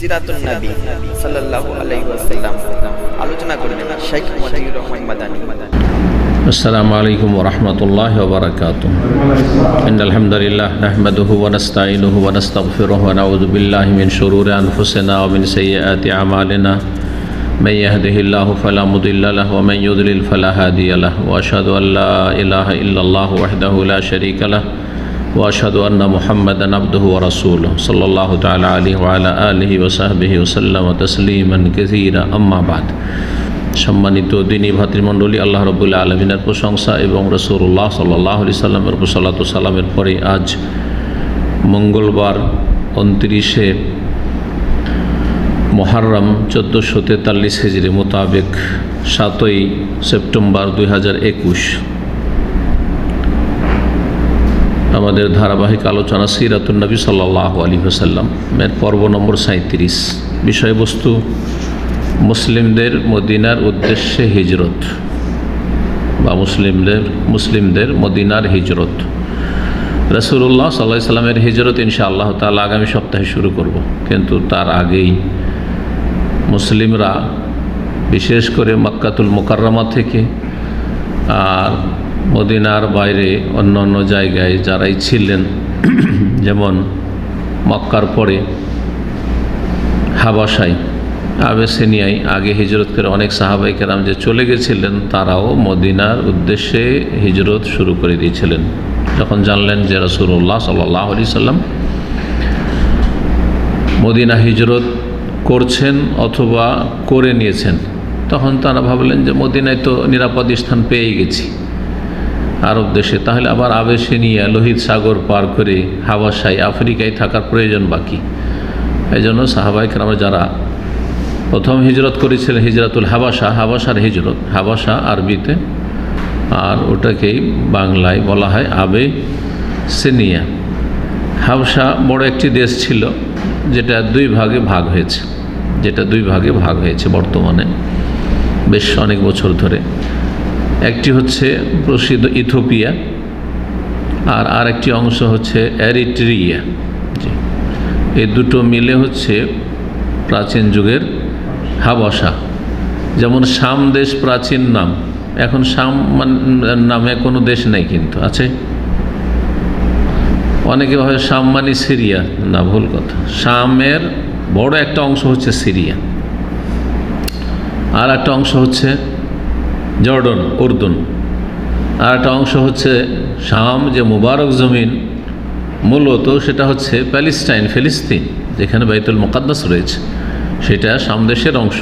সিরাতুন নবী সাল্লাল্লাহু আলাইহি ওয়াসাল্লাম আলোচনা করবেন শেখ মতিউর রহমান মাদানী। আসসালামু আলাইকুম ওয়া রাহমাতুল্লাহি ওয়া বারাকাতুহু। ইন্নাল হামদালিল্লাহ নাহমাদুহু ওয়া নাস্তাঈনুহু ওয়া নাস্তাগফিরুহু ওয়া নাউযু বিল্লাহি মিন শুরুরি আনফুসিনা ওয়া মিন সাইয়্যাতি আমালিনা। মান ইয়াহদিহিল্লাহু ফালা মুদিল্লা লাহু ওয়া মান ইউদ্লিল ফালা হাদিয়া লাহু। ওয়া আশহাদু আল লা ইলাহা ইল্লাল্লাহু ওয়াহদাহু লা শারীকা লাহু ওয়া আশহাদু আন্না মুহাম্মাদান আবদুহু ওয়া রাসূলুহু সাল্লাল্লাহু তাআলা আলাইহি ওয়া আলা আলিহি ওয়া সাহবিহি ওয়া সাল্লামা তাসলিমান কাসীরা। আম্মা বাদ। সম্মানিত দিনী ভাতৃমণ্ডলী, আল্লাহ রাব্বুল আলামিনের প্রশংসা এবং রাসূলুল্লাহ সাল্লাল্লাহু আলাইহি সাল্লামের উপর সালাত ও সালামের পরে আজ মঙ্গলবার 29শে মুহররম 1443 হিজরি মোতাবেক 7ই সেপ্টেম্বর 2021 আমাদের ধারাবাহিক আলোচনা সিরাতুন নবী সাল্লাল্লাহু আলাইহি ওয়াসাল্লাম এর পর্ব নম্বর 37। বিষয়বস্তু মুসলিমদের মদিনার উদ্দেশ্যে হিজরত বা মুসলিমদের মদিনার হিজরত। রাসূলুল্লাহ সাল্লাল্লাহু আলাইহি সাল্লামের হিজরত ইনশাআল্লাহ তাআলা আগামী সপ্তাহে শুরু করব, কিন্তু তার আগেই মুসলিমরা বিশেষ করে মক্কাতুল মুকাররমা থেকে আর মদিনার বাইরে অন্য অন্য জায়গায় যারাই ছিলেন, যেমন মক্কার পরে হাবাসায় আবেসিনিয়ায় আগে হিজরত করে অনেক সাহাবায়ে কেরাম যে চলে গেছিলেন, তারাও মদিনার উদ্দেশ্যে হিজরত শুরু করে দিয়েছিলেন। যখন জানলেন যে রাসূলুল্লাহ সাল্লাল্লাহু আলাইহি সাল্লাম মদিনা হিজরত করছেন অথবা করে নিয়েছেন, তখন তারা ভাবলেন যে মদিনায় তো নিরাপদ স্থান পেয়ে গেছি আরব দেশে, তাহলে আবার আবেসিনিয়া লোহিত সাগর পার করে হাবাসায় আফ্রিকায় থাকার প্রয়োজন বাকি। এই জন্য সাহাবায়ে কেরাম যারা প্রথম হিজরত করেছিলেন, হিজরাতুল হাবাসার হিজরত, হাবাসা আরবিতে, আর ওটাকেই বাংলায় বলা হয় আবেসিনিয়া। হাবশা বড় একটি দেশ ছিল যেটা দুই ভাগে ভাগ হয়েছে বর্তমানে বেশ অনেক বছর ধরে। একটি হচ্ছে প্রসিদ্ধ ইথিওপিয়া আর আরেকটি অংশ হচ্ছে এরিট্রিয়া। এই দুটো মিলে হচ্ছে প্রাচীন যুগের হাবশা। যেমন শাম দেশ প্রাচীন নাম, এখন শাম নামে কোনো দেশ নেই, কিন্তু আছে। অনেকে ভাবে শাম মানে সিরিয়া, না, ভুল কথা। শামের বড় একটা অংশ হচ্ছে সিরিয়া, আর একটা অংশ হচ্ছে জর্ডন, উর্দুন, আর একটা অংশ হচ্ছে শাম যে মুবারক জমিন মূলত সেটা হচ্ছে প্যালেস্টাইন, ফিলিস্তিন, যেখানে বাইতুল মুকাদ্দাস রয়েছে, সেটা শাম দেশের অংশ।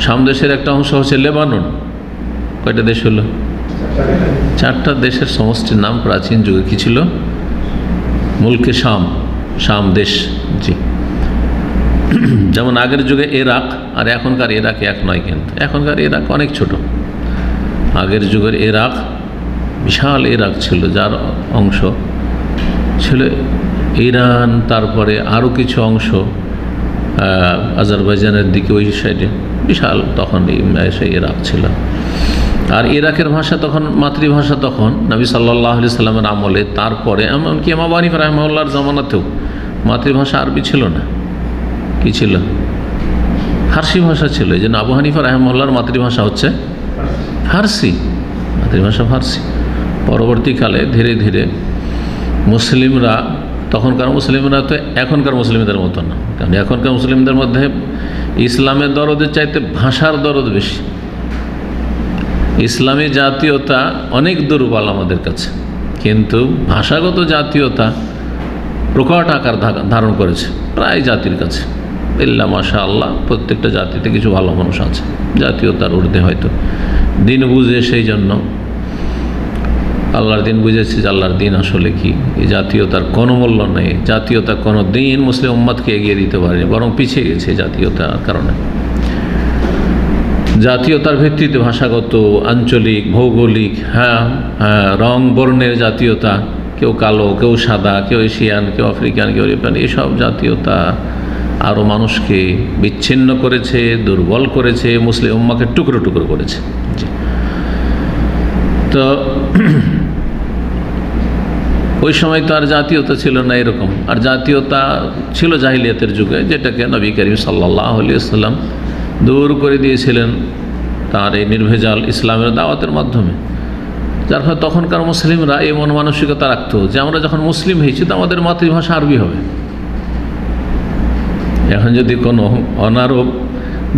শাম দেশের একটা অংশ হচ্ছে লেবানন। কয়টা দেশ হলো? 4টা দেশের সমষ্টির নাম প্রাচীন যুগে কী ছিল? মুলকে শাম দেশ। জি, যেমন আগের যুগে ইরাক আর এখনকার ইরাক এক নয়, কিন্তু এখনকার ইরাক অনেক ছোট। আগের যুগের ইরাক বিশাল ইরাক ছিল, যার অংশ ছিল ইরান, তারপরে আরও কিছু অংশ আজারবাইজানের দিকে, ওই সাইডে বিশাল তখন সেই ইরাক ছিল। আর ইরাকের ভাষা তখন মাতৃভাষা, তখন নবী সাল্লাল্লাহু আলাইহি সাল্লামের আমলে, তারপরে এমনকি ইমাম আবু হানিফা রাহিমাহুল্লাহর জামানাতেও মাতৃভাষা আরবি ছিল না। কি ছিল? ফার্সি ভাষা ছিল। এই জন্য আবু হানিফা রাহিমাহুল্লাহর মাতৃভাষা হচ্ছে ফার্সি, মাতৃভাষা ফার্সি। পরবর্তীকালে ধীরে ধীরে মুসলিমরা, তখনকার মুসলিমরা তো এখনকার মুসলিমদের মতো না, কারণ এখনকার মুসলিমদের মধ্যে ইসলামের দরদের চাইতে ভাষার দরদ বেশি। ইসলামী জাতীয়তা অনেক দুর্বল আমাদের কাছে, কিন্তু ভাষাগত জাতীয়তা প্রকট আকার ধারণ করেছে প্রায় জাতির কাছে। ইল্লা মাশাআল্লাহ, প্রত্যেকটা জাতিতে কিছু ভালো মানুষ আছে জাতীয়তার ঊর্ধ্বে, হয়তো দিন বুঝে, সেই জন্য আল্লাহর দিন বুঝেছে যে আল্লাহর দিন আসলে কি। এই জাতীয়তার কোনো মূল্য নেই, জাতীয়তা কোনো দিন মুসলিম উম্মতকে এগিয়ে দিতে পারেনি, বরং পিছিয়ে গেছে জাতীয়তার কারণে। জাতীয়তার ভিত্তিতে ভাষাগত, আঞ্চলিক, ভৌগোলিক, রং বর্ণের জাতীয়তা, কেউ কালো, কেউ সাদা, কেউ এশিয়ান, কেউ আফ্রিকান, কেউ ইউরোপিয়ান, এসব জাতীয়তা আরও মানুষকে বিচ্ছিন্ন করেছে, দুর্বল করেছে, মুসলিম উম্মাকে টুকরো টুকরো করেছে। তো ওই সময় তো আর জাতীয়তা ছিল না এরকম, আর জাতীয়তা ছিল জাহিলিয়াতের যুগে, যেটাকে নবী করিম সাল্লাল্লাহু আলাইহি ওয়াসাল্লাম দূর করে দিয়েছিলেন তার এই নির্ভেজাল ইসলামের দাওয়াতের মাধ্যমে। যার ফলে তখনকার মুসলিমরা এই মন মানসিকতা রাখতো যে আমরা যখন মুসলিম হয়েছি তো আমাদের মাতৃভাষা আরবি হবে। এখন যদি কোনো অনারব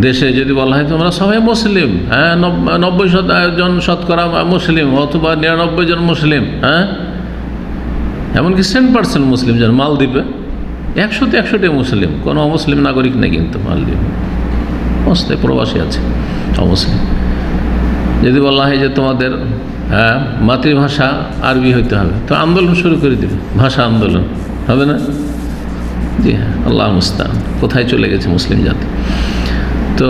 দেশে যদি বলা হয় তোমরা সবাই মুসলিম, হ্যাঁ 90% শতকরা মুসলিম অথবা 99 জন মুসলিম, হ্যাঁ এমনকি 10% মুসলিম, যেন মালদ্বীপে 100তে 100টাই মুসলিম, কোনো অমুসলিম নাগরিক নেই কিন্তু মালদ্বীপে, অবস্থায় প্রবাসী আছে অমুসলিম। যদি বলা হয় যে তোমাদের মাতৃভাষা আরবি হইতে হবে, তো আন্দোলন শুরু করে দেবে, ভাষা আন্দোলন হবে না? জি হ্যাঁ, আল্লাহ মুস্তান, কোথায় চলে গেছে মুসলিম জাতি। তো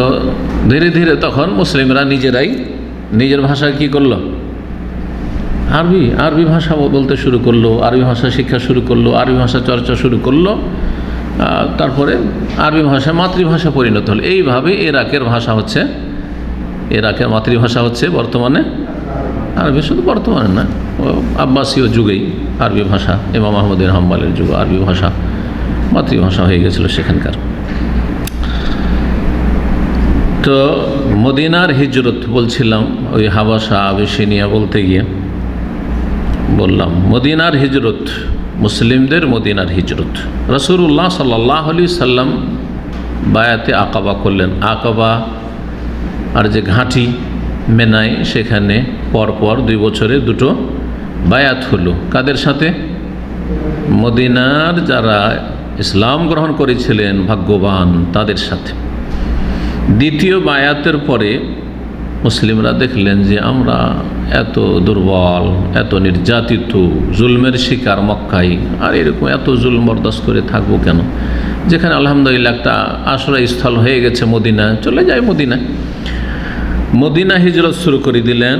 ধীরে ধীরে তখন মুসলিমরা নিজেরাই নিজের ভাষা কি করলো, আরবি ভাষা বলতে শুরু করলো, আরবি ভাষা শিক্ষা শুরু করলো, আরবি ভাষা চর্চা শুরু করলো, তারপরে আরবি ভাষা মাতৃভাষা পরিণত হলো। এইভাবে ইরাকের ভাষা হচ্ছে, ইরাকের মাতৃভাষা হচ্ছে বর্তমানে আরবি। শুধু বর্তমানে না, আব্বাসীয় যুগেই আরবি ভাষা, ইমাম আহমদ বিন হাম্বলের যুগে আরবি ভাষা মাতৃভাষা হয়ে গেছিল সেখানকার। তো মদিনার হিজরত বলছিলাম, ওই হাবাসা আবিসিনিয়া বলতে গিয়ে বললাম মদিনার হিজরত, মুসলিমদের মদিনার হিজরত। রাসূলুল্লাহ সাল্লাল্লাহু আলাইহি সাল্লাম বায়াতে আকাবা করলেন। আকাবা আর যে ঘাঁটি মেনায়, সেখানে পরপর 2 বছরে 2টো বায়াত হলো। কাদের সাথে? মদিনার যারা ইসলাম গ্রহণ করেছিলেন ভাগ্যবান তাদের সাথে। দ্বিতীয় বায়াতের পরে মুসলিমরা দেখলেন যে আমরা এত দুর্বল, এত নির্যাতিত, জুলমের শিকার মক্কায়, আর এরকম এত জুলম বরদাস্ত করে থাকবো কেন? যেখানে আলহামদুলিল্লাহ একটা আশ্রয়স্থল হয়ে গেছে মদিনা, চলে যায় মদিনায়। মদিনা হিজরত শুরু করে দিলেন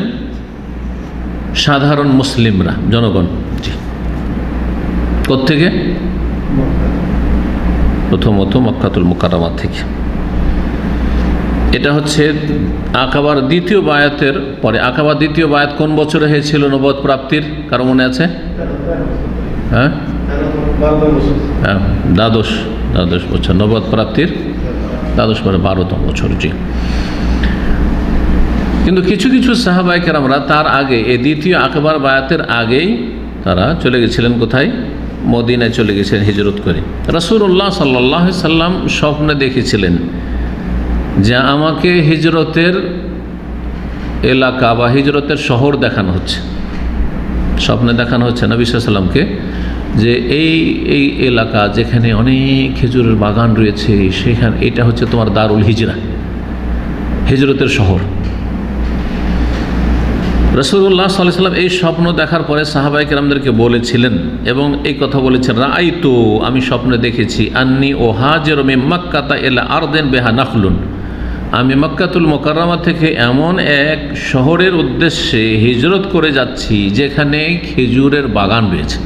সাধারণ মুসলিমরা, জনগণ। কোত্থেকে? প্রথমত মক্কাতুল মুকাররমা থেকে। এটা হচ্ছে আকাবার দ্বিতীয় বায়াতের পরে। আকাবার দ্বিতীয় বায়াত কোন বছরে হয়েছিল নবুয়ত প্রাপ্তির? কারো মনে আছে? হ্যাঁ, দ্বাদশ বছর নবুয়ত প্রাপ্তির, দ্বাদশ পরে 12তম বছর। জি, কিন্তু কিছু কিছু সাহাবায়ে কেরামরা তার আগে, এই দ্বিতীয় আকাবার বায়াতের আগেই তারা চলে গেছিলেন কোথায়? মদিনায় চলে গেছিলেন হিজরত করে। রাসূলুল্লাহ সাল্লাল্লাহু আলাইহি সাল্লাম স্বপ্নে দেখেছিলেন যে আমাকে হিজরতের এলাকা বা হিজরতের শহর দেখানো হচ্ছে। স্বপ্নে দেখানো হচ্ছে নবী সাল্লাল্লাহু আলাইহি সাল্লামকে যে এই এলাকা যেখানে অনেক খেজুরের বাগান রয়েছে, সেখানে এটা হচ্ছে তোমার দারুল হিজরা, হিজরতের শহর। রাসূলুল্লাহ সাল্লাল্লাহু আলাইহি সাল্লাম এই স্বপ্ন দেখার পরে সাহাবায়ে কেরামদেরকে বলেছিলেন এবং এই কথা বলেছেন, রাআইতু, আমি স্বপ্নে দেখেছি, আন্নী উহাজিরু মিন মাক্কাতা ইলা আরদিন বিহা নাখলুন, আমি মক্কাতুল মুকাররমা থেকে এমন এক শহরের উদ্দেশ্যে হিজরত করে যাচ্ছি যেখানে খেজুরের বাগান রয়েছে।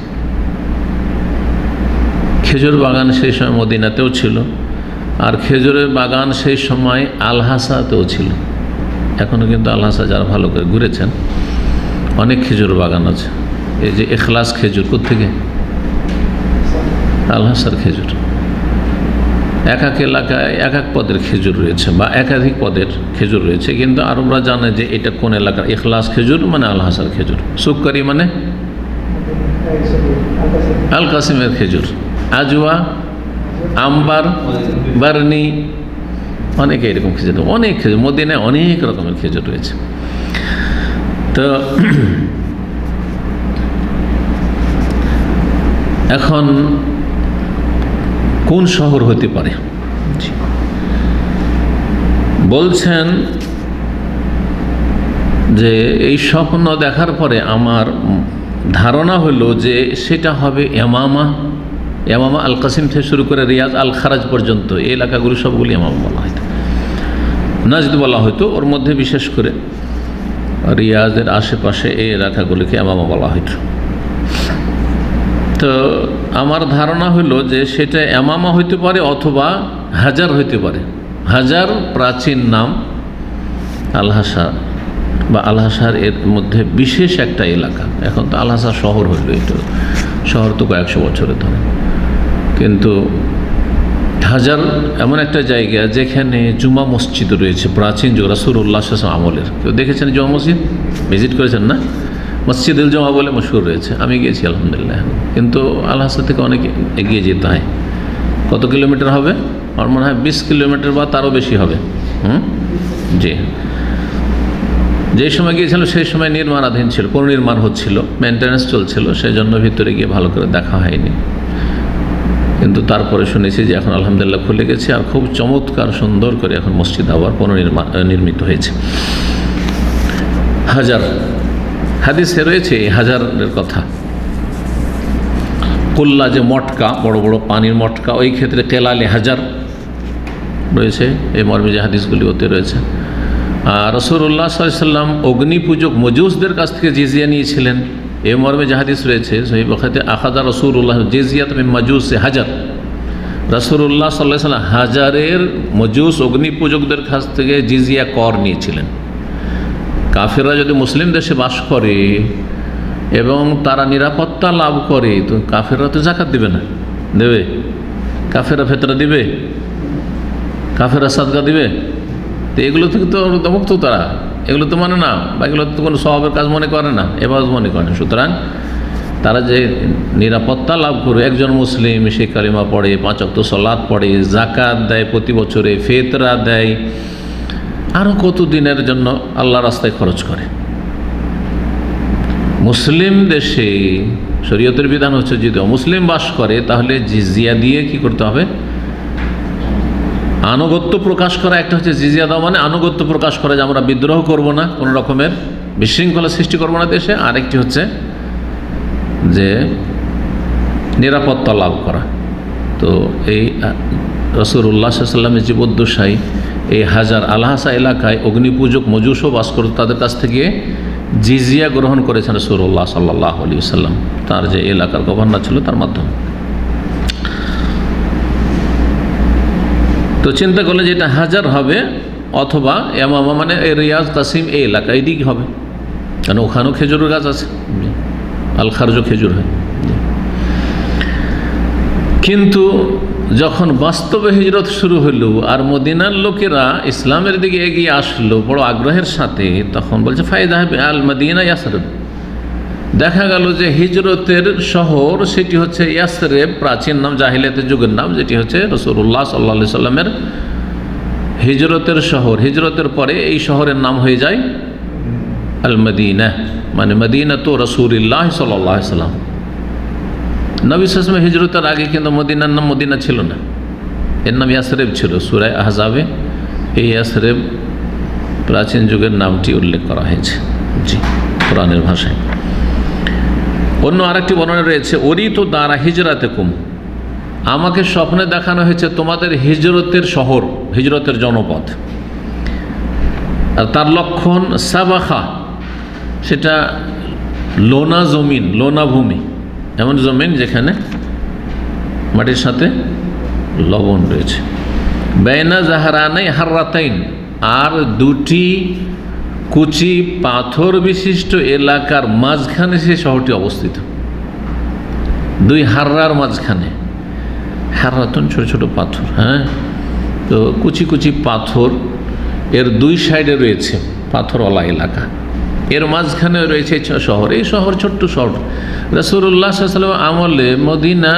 খেজুর বাগান সেই সময় মদিনাতেও ছিল, আর খেজুরের বাগান সেই সময় আলহাসাতেও ছিল। এখনও কিন্তু আলহাসা যারা ভালো করে ঘুরেছেন, অনেক খেজুর বাগান আছে। এই যে ইখলাস খেজুর, কোত্থেকে? আলহাসার খেজুর। এক এক এলাকায় এক এক পদের খেজুর রয়েছে বা একাধিক পদের খেজুর রয়েছে, কিন্তু আরবরা জানে যে এটা কোন এলাকার। ইখলাস খেজুর মানে আলহাসার খেজুর, সুক্কারি মানে আল কাসিমের খেজুর, আজওয়া, আম্বার, বার্নি, অনেকে এরকম খেজুর, অনেক খেজুর মদিনায় অনেক রকমের খেজুর রয়েছে। তো এখন কোন শহর হতে পারে? বলছেন যে এই স্বপ্ন দেখার পরে আমার ধারণা হলো যে সেটা হবে ইয়ামামা। ইয়ামামা আল কাসিম থেকে শুরু করে রিয়াজ আল খারাজ পর্যন্ত এই এলাকাগুলো সবগুলি ইয়ামামা বলা হয়তো, নাজদ বলা হয়তো। ওর মধ্যে বিশেষ করে রিয়াজের আশেপাশে এই এলাকাগুলিকে ইয়ামামা বলা হয়তো। তো আমার ধারণা হলো যে সেটা ইয়ামামা হইতে পারে অথবা হাজার হইতে পারে। হাজার প্রাচীন নাম, আলহাসা বা আল হাসার এর মধ্যে বিশেষ একটা এলাকা। এখন তো আল হাসার শহর হইল, এটা শহর তো কয়েকশো বছরে ধরে, কিন্তু হাজার এমন একটা জায়গা যেখানে জুমা মসজিদ রয়েছে প্রাচীন যুগ রাসূলুল্লাহ সাল্লাল্লাহু আলাইহি ওয়াসাল্লাম আমলের। কেউ দেখেছেন জুমা মসজিদ? ভিজিট করেছেন না? মসজিদুল জুমা বলে মশহুর রয়েছে, আমি গিয়েছি আলহামদুলিল্লাহ। কিন্তু আল হাসা থেকে অনেক এগিয়ে যেতে হয়। কত কিলোমিটার হবে? আমার মনে হয় 20 কিলোমিটার বা তারও বেশি হবে। জি, যেই সময় গিয়েছিল সেই সময় নির্মাণাধীন ছিল, পুনর্নির্মাণ হচ্ছিল, মেনটেন্যান্স চলছিল, সেই জন্য ভিতরে গিয়ে ভালো করে দেখা হয়নি। কিন্তু তারপরে শুনেছি যে এখন আলহামদুলিল্লাহ খুলে গেছে, আর খুব চমৎকার সুন্দর করে এখন মসজিদ আবার পুনর্নির্মিত হয়েছে। হাজার হাদিসে রয়েছে এই হাজারের কথা। কুল্লা যে মটকা, বড় বড় পানির মটকা, ওই ক্ষেত্রে কেলালে হাজার রয়েছে, এই মর্মে যে হাদিসগুলি ওতে রয়েছে। আর রাসূলুল্লাহ সাল্লাল্লাহু আলাইহি ওয়াসাল্লাম অগ্নি পূজক মজুসদের কাছ থেকে জিজিয়া নিয়েছিলেন, এই মর্মে যে হাদিস রয়েছে সহিহ বুখারীতে, আখাযা রাসূলুল্লাহ জিজিয়াত মিন মাজুসি হাজার। রাসূলুল্লাহ সাল্লাল্লাহু আলাইহি ওয়াসাল্লাম হাজারের মজুস অগ্নি পূজকদের কাছ থেকে জিজিয়া কর নিয়েছিলেন। কাফেররা যদি মুসলিম দেশে বাস করে এবং তারা নিরাপত্তা লাভ করে, তো কাফেররা তো যাকাত দিবে না, দেবে? কাফেররা ফেতরা দিবে? কাফেররা সাদকা দিবে? তো এগুলো থেকে তো মুক্ত তারা, এগুলো তো মানে না, বা এগুলো তো কোনো স্বভাবের কাজ মনে করে না, এবাদত মনে করে না। সুতরাং তারা যে নিরাপত্তা লাভ করে, একজন মুসলিম সে কালিমা পড়ে, 5 ওয়াক্ত সালাত পড়ে, যাকাত দেয় প্রতি বছরে, ফেতরা দেয়, আরও কত দিনের জন্য আল্লাহ রাস্তায় খরচ করে। মুসলিম দেশে শরীয়তের বিধান হচ্ছে যদি অমুসলিম বাস করে তাহলে জিজিয়া দিয়ে কি করতে হবে? আনুগত্য প্রকাশ করা। একটা হচ্ছে জিজিয়া দেওয়া মানে আনুগত্য প্রকাশ করা, যে আমরা বিদ্রোহ করব না, কোনো রকমের বিশৃঙ্খলা সৃষ্টি করব না দেশে। আরেকটি হচ্ছে যে নিরাপত্তা লাভ করা। তো এই রাসূলুল্লাহ সাল্লাল্লাহু আলাইহি ওয়াসাল্লামের জীবদ্দশায় এই হাজার আল হাসা এলাকায় অগ্নিপূজক মজুসও বাস করত, তাদের কাছ থেকে জিজিয়া গ্রহণ করেছেন রাসূলুল্লাহ সাল্লাল্লাহু আলাইহি ওয়াসাল্লাম, তার যে এলাকার গভর্নর ছিল তার মাধ্যমে। তো চিন্তা করলে যেটা হাজার হবে, অথবা ইয়ামামা মানে রিয়াজ কাসিম এই এলাকা, এইদিকে হবে, কারণ ওখানেও খেজুরের গাছ আছে, আল খারজও খেজুর হয়। কিন্তু যখন বাস্তবে হিজরত শুরু হলো আর মদিনার লোকেরা ইসলামের দিকে এগিয়ে আসলো বড় আগ্রহের সাথে, তখন বলছে ফায়দা আল মদিনা ইয়াসরিব। দেখা গেল যে হিজরতের শহর সেটি হচ্ছে ইয়াসরিব, প্রাচীন নাম, জাহিলিয়াতের যুগের নাম, যেটি হচ্ছে রাসূলুল্লাহ সাল্লাল্লাহু আলাইহি সাল্লামের হিজরতের শহর। হিজরতের পরে এই শহরের নাম হয়ে যায় আল মদিনা, মানে মদিনাতু রাসূলিল্লাহ সাল্লাল্লাহু আলাইহি সাল্লাম। নবী সাল্লাল্লাহু আলাইহি ওয়াসাল্লাম হিজরতের আগে কিন্তু মদিনার নাম মদিনা ছিল না, এর নাম ইয়াসরিব ছিল। সূরা আহজাবে এই ইয়াসরিব প্রাচীন যুগের নামটি উল্লেখ করা হয়েছে, জি, কোরআনের ভাষায়। অন্য আরেকটি বর্ণনা রয়েছে, ওরিতু দারা হিজরাতিকুম, আমাকে স্বপ্নে দেখানো হয়েছে তোমাদের হিজরতের শহর, হিজরতের জনপদ। আর তার লক্ষণ সাবাখা, সেটা লোনা জমিন, লোনা ভূমি, এমন জমিন যেখানে মাটির সাথে লবণ রয়েছে। বাইনা জাহরানাই হাররাতাইন, আর দুটি কুচি পাথর বিশিষ্ট এলাকার মাঝখানে সেই শহরটি অবস্থিত। দুই হাররার মাঝখানে, হাররাতুন ছোট ছোট পাথর, হ্যাঁ, তো কুচি কুচি পাথর এর দুই সাইডে রয়েছে পাথরওয়ালা এলাকা, এর মাঝখানে রয়েছে শহর। এই শহর ছোট্ট শহর। রাসূলুল্লাহ সাল্লাল্লাহু আলাইহি ওয়াসাল্লাম আমলে মদিনা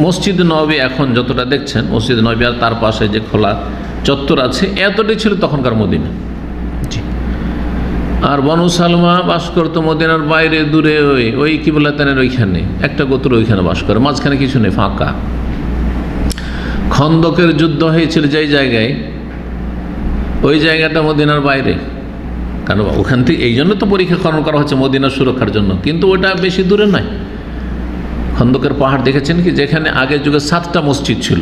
মসজিদ নববী এখন যতটা দেখছেন, মসজিদ নববী আর তার পাশে যে খোলা চত্বর আছে, এতটাই ছিল তখনকার মদিনা। জি, আর বনু সালমা বাস করতো মদিনার বাইরে দূরে, ওই কিবলাতানের ওইখানে একটা গোত্র ওইখানে বাস করে, মাঝখানে কিছু নেই, ফাঁকা। খন্দকের যুদ্ধ হয়েছিল যেই জায়গায়, ওই জায়গাটা মদিনার বাইরে, কারণ ওখান থেকে এই জন্য তো পরীক্ষা খনন করা হচ্ছে মদিনার সুরক্ষার জন্য, কিন্তু ওটা বেশি দূরে নয়। খন্দকের পাহাড় দেখেছেন কি, যেখানে আগের যুগে 7টা মসজিদ ছিল,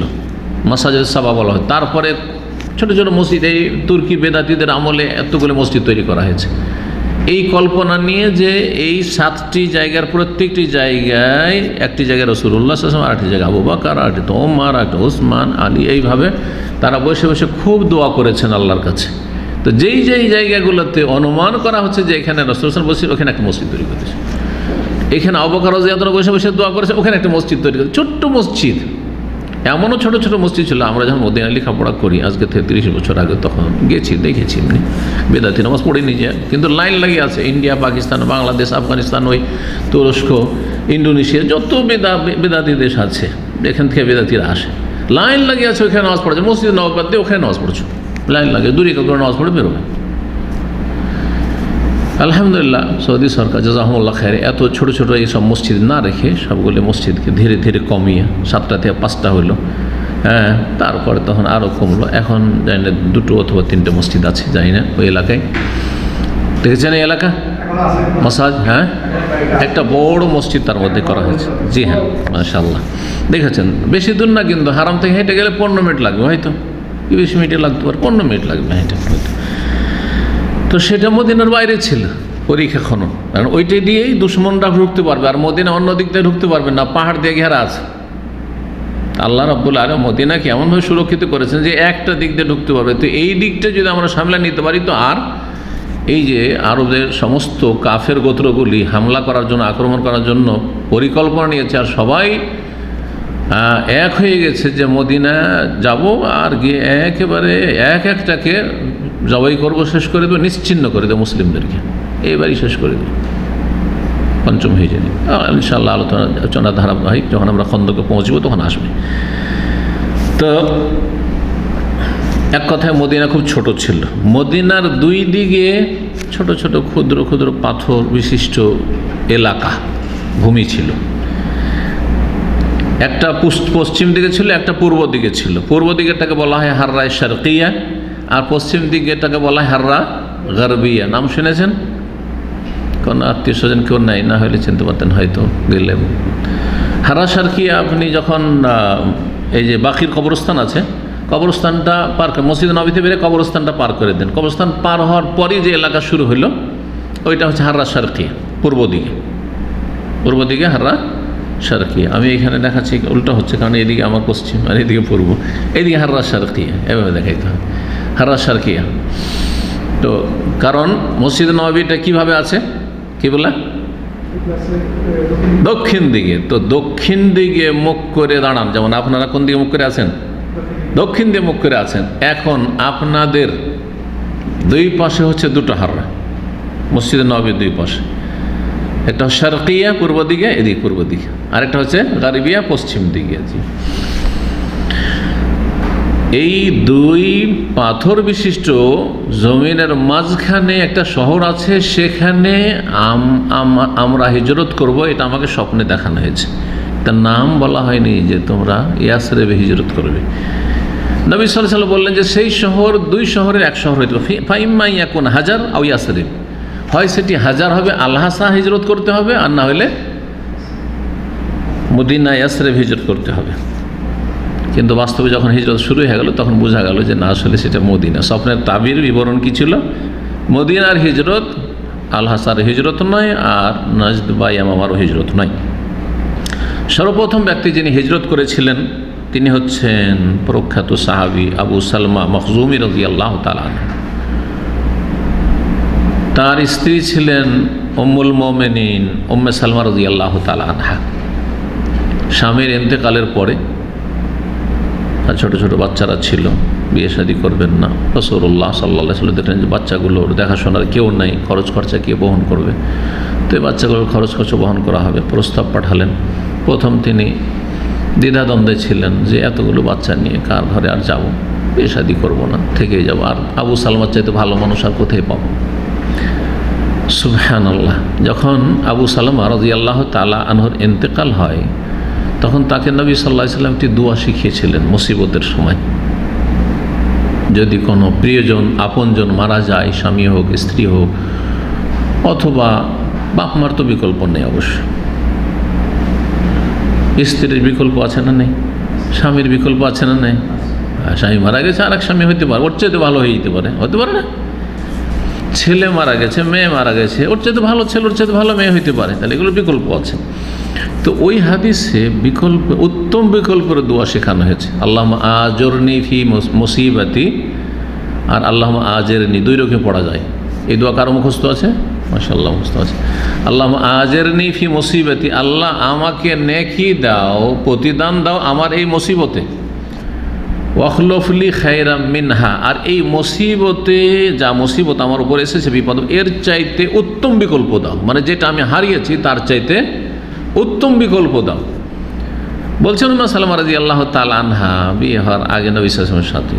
মাসাজিদ সাবা বলা হয়, তারপরে ছোটো ছোটো মসজিদ, এই তুর্কি বেদাতিদের আমলে এতগুলো মসজিদ তৈরি করা হয়েছে। এই কল্পনা নিয়ে যে এই 7টি জায়গার প্রত্যেকটি জায়গায়, একটি জায়গায় রাসূলুল্লাহ সাল্লাল্লাহু আলাইহি ওয়াসাল্লাম, আরেকটি জায়গায় আবু বকর, আরেকটি ওমর, আরেকটি ওসমান, আলী, এইভাবে তারা বসে বসে খুব দোয়া করেছেন আল্লাহর কাছে। তো যেই যেই জায়গাগুলোতে অনুমান করা হচ্ছে যে এখানে রাসূল সাল্লাল্লাহু আলাইহি ওয়াসাল্লাম বসে, ওখানে একটা মসজিদ তৈরি করেছে। এখানে আবু বকর রাদিয়াল্লাহু আনহু বসে বসে দোয়া করেছে, ওখানে একটা মসজিদ তৈরি করেছে, ছোট্ট মসজিদ। এমনও ছোট ছোট মসজিদ ছিল, আমরা যখন মদিনায় লেখাপড়া করি আজকে থেকে 30 বছর আগে, তখন গেছি, দেখেছি। এমনি বেদাতি নামাজ পড়িনি যে, কিন্তু লাইন লাগিয়ে আছে। ইন্ডিয়া, পাকিস্তান, বাংলাদেশ, আফগানিস্তান, ওই তুরস্ক, ইন্দোনেশিয়া, যত বেদাতি দেশ আছে এখান থেকে বেদাতিরা আসে, লাইন লাগিয়ে আছে, ওখানে নামাজ পড়েছে। মসজিদ নওবাদ দিয়ে ওখানে নামাজ পড়ছো, লাইন লাগে, দূরে করে নামাজ পড়ে বেরোবে। আলহামদুলিল্লাহ সৌদি সরকার জাযাহুমুল্লাহ খায়র এত ছোট ছোট এইসব মসজিদ না রেখে সবগুলো মসজিদকে ধীরে ধীরে কমিয়ে 7টা থেকে 5টা হইল। হ্যাঁ, তারপরে তখন আরও কমলো। এখন জানি না 2টো অথবা 3টে মসজিদ আছে, জানি না ওই এলাকায়। দেখেছেন এই এলাকা মাসাজ? হ্যাঁ, একটা বড় মসজিদ তার মধ্যে করা হয়েছে। জি হ্যাঁ, মাশাআল্লাহ। দেখেছেন, বেশি দূর না, কিন্তু হারাম থেকে হেঁটে গেলে 15 মিনিট লাগবে, হয়তো 20 মিনিটে লাগতে পারে, 15 মিনিট লাগবে হেঁটে। তো সেটা মদিনার বাইরে ছিল পরীক্ষা খনন, কারণ ওইটাই দিয়েই দুশ্মনরা ঢুকতে পারবে, আর মদিনা অন্য দিক দিয়ে ঢুকতে পারবে না, পাহাড় দিয়ে ঘেরা আছে। আল্লাহ রাব্বুল আলামিন মদিনাকে এমনভাবে সুরক্ষিত করেছেন যে একটা দিক দিয়ে ঢুকতে পারবে। তো এই দিকটা যদি আমরা সামলে নিতে পারি, তো আর এই যে আরবের সমস্ত কাফের গোত্রগুলি হামলা করার জন্য, আক্রমণ করার জন্য পরিকল্পনা নিয়েছে, আর সবাই এক হয়ে গেছে যে মদিনা যাব, আর গিয়ে একেবারে একটাকে জবাই করবো, শেষ করে দেবো, নিশ্চিহ্ন করে দেবো মুসলিমদেরকে, এবারই শেষ করে দেবো। পঞ্চম হিজরি ইনশাআল্লাহ আলোচনা ধারাবাহিক, যখন আমরা খন্দকে পৌঁছবো তখন আসবে। তো এক কথায় মদিনা খুব ছোট ছিল। মদিনার 2 দিকে ছোট ছোট ক্ষুদ্র ক্ষুদ্র পাথর বিশিষ্ট এলাকা, ভূমি ছিল। একটা পশ্চিম দিকে ছিল, একটা পূর্ব দিকে ছিল। পূর্ব দিকেরটাকে বলা হয় হাররা শারকিয়া, আর পশ্চিম দিকেরটাকে বলা হয় হাররা গারবিয়া। নাম শুনেছেন? কোন আত্মীয় স্বজন কেউ নাই, না হলে চিনতে পারতেন হয়তো গেলে। হাররা শারকিয়া আপনি যখন এই যে বাকির কবরস্থান আছে, কবরস্থানটা পার করে, মসজিদ নববীতে বেরিয়ে কবরস্থানটা পার করে দেন, কবরস্থান পার হওয়ার পরই যে এলাকা শুরু হলো ওইটা হচ্ছে হাররা শারকিয়া, পূর্ব দিকে। পূর্ব দিকে হাররা শারকিয়া। আমি এখানে দেখাচ্ছি উল্টা হচ্ছে, কারণ এদিকে আমার পশ্চিম আর এদিকে পূর্ব, এদিকে হাররা শারকিয়া, এভাবে দেখাইতে হয় হাররা শারকিয়া। তো কারণ মসজিদ নববীটা কিভাবে আছে, কি বলে, দক্ষিণ দিকে। তো দক্ষিণ দিকে মুখ করে দাঁড়ান, যেমন আপনারা কোন দিকে মুখ করে আছেন? দক্ষিণ দিয়ে মুখ করে আছেন। এখন আপনাদের 2 পাশে হচ্ছে 2টো হাররা, মসজিদ নববীর 2 পাশে। একটা শারকিয়া পূর্ব দিকে, এদিকে পূর্ব দিকে, আরেকটা হচ্ছে গারবিয়া পশ্চিম দিকে। এই 2 পাথর বিশিষ্ট জমিনের মাঝখানে একটা শহর আছে, সেখানে আমরা হিজরত করব, এটা আমাকে স্বপ্নে দেখানো হয়েছে। তার নাম বলা হয়নি যে তোমরা ইয়াসরিবে হিজরত করবে। নবী সাল্লাল্লাহু আলাইহি ওয়াসাল্লাম বললেন যে সেই শহর 2 শহরের এক শহর হইতে হবে। ফাইম্মা ইয়াকুন হাজার আও ইয়াসরিব, হয় সেটি হাজার হবে, আল-হাসা হিজরত করতে হবে, আর না হলে মদিনা ইয়াসরিব হিজরত করতে হবে। কিন্তু বাস্তবে যখন হিজরত শুরু হয়ে গেল তখন বোঝা গেল যে না, আসলে সেটা মদিনা। স্বপ্নের তাবির বিবরণ কি ছিল? মদিনার হিজরত আল-হাসার হিজরত নয়, আর নাজদ বা ইয়ামামারও হিজরত নয়। সর্বপ্রথম ব্যক্তি যিনি হিজরত করেছিলেন তিনি হচ্ছেন প্রখ্যাত সাহাবী আবু সালমা মখজুমি রাদিয়াল্লাহু তাআলা আনহু। তার স্ত্রী ছিলেন উম্মুল মুমিনিন উম্মে সালমা রাদিয়াল্লাহু তাআলা আনহা। স্বামীর ইন্তেকালের পরে ছোট ছোট বাচ্চারা ছিল, বিয়ে শাদী করবেন না। রাসূলুল্লাহ সাল্লাল্লাহু আলাইহি ওয়াসাল্লাম দেখলেন যে বাচ্চাগুলোর দেখাশোনার কেউ নাই, খরচ খরচা কে বহন করবে? তো এই বাচ্চাগুলোর খরচ খরচা বহন করা হবে, প্রস্তাব পাঠালেন। প্রথম তিনি দ্বিধাদ্বন্দ্বে ছিলেন যে এতগুলো বাচ্চা নিয়ে কার ঘরে আর যাব, বিয়ে শাদী করবো না, থেকেই যাব, আর আবু সালমার চাইতে ভালো মানুষ আর কোথায় পাবো? সুবহানাল্লাহ। যখন আবু সালমা রাদিয়াল্লাহু তাআলা আনহুর ইন্তেকাল হয় তখন তাকে নবী সাল্লাল্লাহু আলাইহি ওয়াসাল্লাম একটি দোয়া শিখিয়েছিলেন মুসিবতের সময়। যদি কোনো প্রিয়জন আপনজন মারা যায়, স্বামী হোক স্ত্রী হোক, অথবা বাপ মার তো বিকল্প নেই, অবশ্য স্ত্রীর বিকল্প আছে না নেই, স্বামীর বিকল্প আছে না নেই? স্বামী মারা গেছে, আর এক স্বামী হইতে পারে, ওর চাইতে ভালো হয়ে যেতে পারে, হতে পারে না? ছেলে মারা গেছে, মেয়ে মারা গেছে, ওর চাইতে ভালো ছেলে, ওর চাইতে ভালো মেয়ে হইতে পারে, তাহলে এগুলো বিকল্প আছে। তো ওই হাদিসে বিকল্প, উত্তম বিকল্পের দোয়া শেখানো হয়েছে। আল্লাহুম্মা আজুরনি ফি মুসিবাতি আর আল্লাহুম্মা আজিরনি 2 রকম পড়া যায়। এই দোয়া কারো মুখস্থ আছে? মাশাআল্লাহ মুখস্থ আছে। আল্লাহুম্মা আজিরনি ফি মুসিবতি, আল্লাহ আমাকে নেকি দাও, প্রতিদান দাও আমার এই মুসিবতে। ওয়াখলুফলি খায়রাম মিনহা, আর এই মুসিবতে, যা মুসিবত আমার উপর এসেছে, বিপদ, এর চাইতে উত্তম বিকল্প দাও, মানে যেটা আমি হারিয়েছি তার চাইতে উত্তম বিকল্প দাও। বলছেন উম্মে সালামা রাদিয়াল্লাহু তাআলা আনহা, বিয়ে হওয়ার আগে নবী সাল্লাল্লাহু আলাইহি ওয়াসাল্লামের সাথে,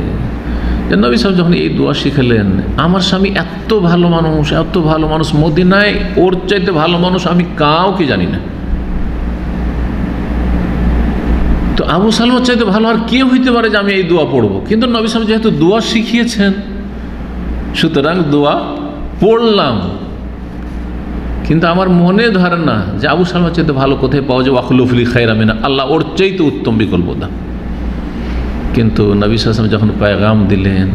যে নবী সাহেব যখন এই দোয়া শিখালেন, আমার স্বামী এত ভালো মানুষ, এত ভালো মানুষ, মদিনায় ওর চাইতে ভালো মানুষ আমি কাউকে জানি না, তো আবু সালমার চাইতে ভালো আর কে হইতে পারে যে আমি এই দোয়া পড়বো। কিন্তু নবী সাহেব যেহেতু দোয়া শিখিয়েছেন, সুতরাং দোয়া পড়লাম। কিন্তু আমার মনে ধরে না যে আবু সালমার চাইতে ভালো কোথায় পাওয়া যায়, ওয়াখলুফলি খায়রাম মিনহা, আল্লাহ ওর চাইতে উত্তম বিকল্প দাও। কিন্তু নবী সাল্লাল্লাহু আলাইহি ওয়াসাল্লাম যখন পেগাম দিলেন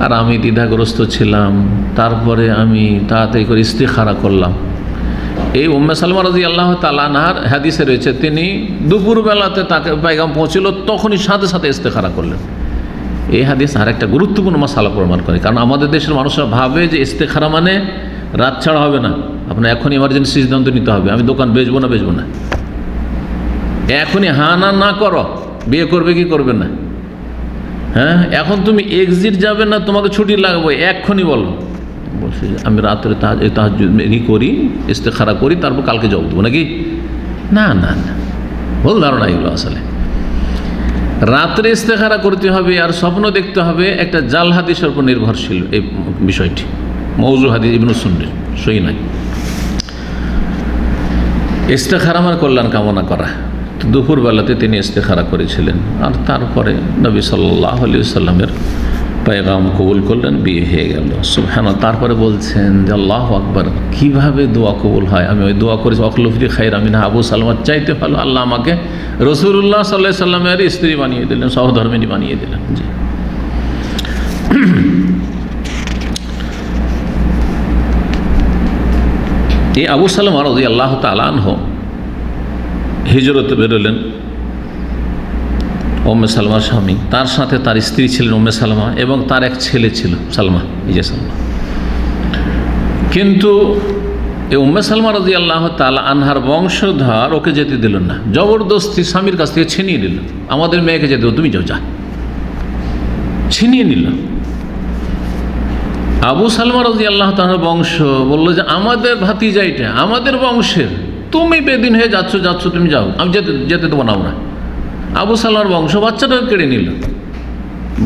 আর আমি দ্বিধাগ্রস্ত ছিলাম, তারপরে আমি তাড়াতাড়ি করে ইস্তিখারা করলাম। এই উম্মে সালমা রাদিয়াল্লাহু তাআলা আনহার হাদিসে রয়েছে, তিনি দুপুরবেলাতে তাকে পেগাম পৌঁছিল, তখনই সাথে সাথে ইস্তিখারা করলেন। এই হাদিস আর একটা গুরুত্বপূর্ণ মাসালা প্রমাণ করে, কারণ আমাদের দেশের মানুষরা ভাবে যে ইস্তিখারা মানে রাত ছাড়া হবে না, আপনার এখন ইমার্জেন্সি সিদ্ধান্ত নিতে হবে, আমি দোকান বেচবো না, এখনই হা না করো, বিয়ে করবে কি করবে না, হ্যাঁ এখন তুমি এক্সিট যাবে না, তোমাকে ছুটি লাগবে, এক্ষুনি বলো। বলছি আমি রাত্রে তাহাজ্জুদ করি, ইস্তেখারা করি, তারপর কালকে জবাব দেবো নাকি? না না না, ভুল ধারণা এগুলো। আসলে রাত্রে ইস্তেখারা করতে হবে আর স্বপ্ন দেখতে হবে, একটা জাল হাদিসের উপর নির্ভরশীল এই বিষয়টি, মওযু হাদিস ইবনে সুন্নাহ সহি নাই। ইস্তেখারা মানে কল্যাণ কামনা করা। তো দুপুরবেলাতে তিনি ইস্তেখারা করেছিলেন, আর তারপরে নবী সাল্লাল্লাহু আলাইহি ওয়াসাল্লামের পেগাম কবুল করলেন, বিয়ে হয়ে গেল। সুবহানাল্লাহ। তারপরে বলছেন যে আল্লাহু আকবার, কীভাবে দোয়া কবুল হয়? আমি ওই দোয়া করেছি, ওয়াখলুফলি খায়রাম মিনহা, আবু সালমার চাইতে ভালো আল্লাহ আমাকে রাসূলুল্লাহ সাল্লাল্লাহু আলাইহি ওয়াসাল্লামের স্ত্রী বানিয়ে দিলেন, সহধর্মিণী বানিয়ে দিলেন। জি, এই আবু সালমা রাদিয়াল্লাহু তাআলা আনহু হিজরতে বেরোলেন। উম্মে সালমার স্বামী, তার সাথে তার স্ত্রী ছিলেন উম্মে সালমা, এবং তার এক ছেলে ছিল সালমা, এই যে সালমা। কিন্তু এই উম্মে সালমা রাদিয়াল্লাহু তাআলা আনহার বংশধর ওকে যেতে দিল না, জবরদস্তি স্বামীর কাছ থেকে ছিনিয়ে নিল। আমাদের মেয়েকে যেতে দেবো, তুমি যাও, যা, ছিনিয়ে নিল। আবু সালমা রাদিয়াল্লাহু তাআলার বংশ বলল যে আমাদের ভাতিজা, এটা আমাদের বংশের, তুমি বেদিন হয়ে যাচ্ছ, তুমি যাও, আমি যেতে দেবো না আমরা। আবু সালমার বংশ বাচ্চাটাকে কেড়ে নিল,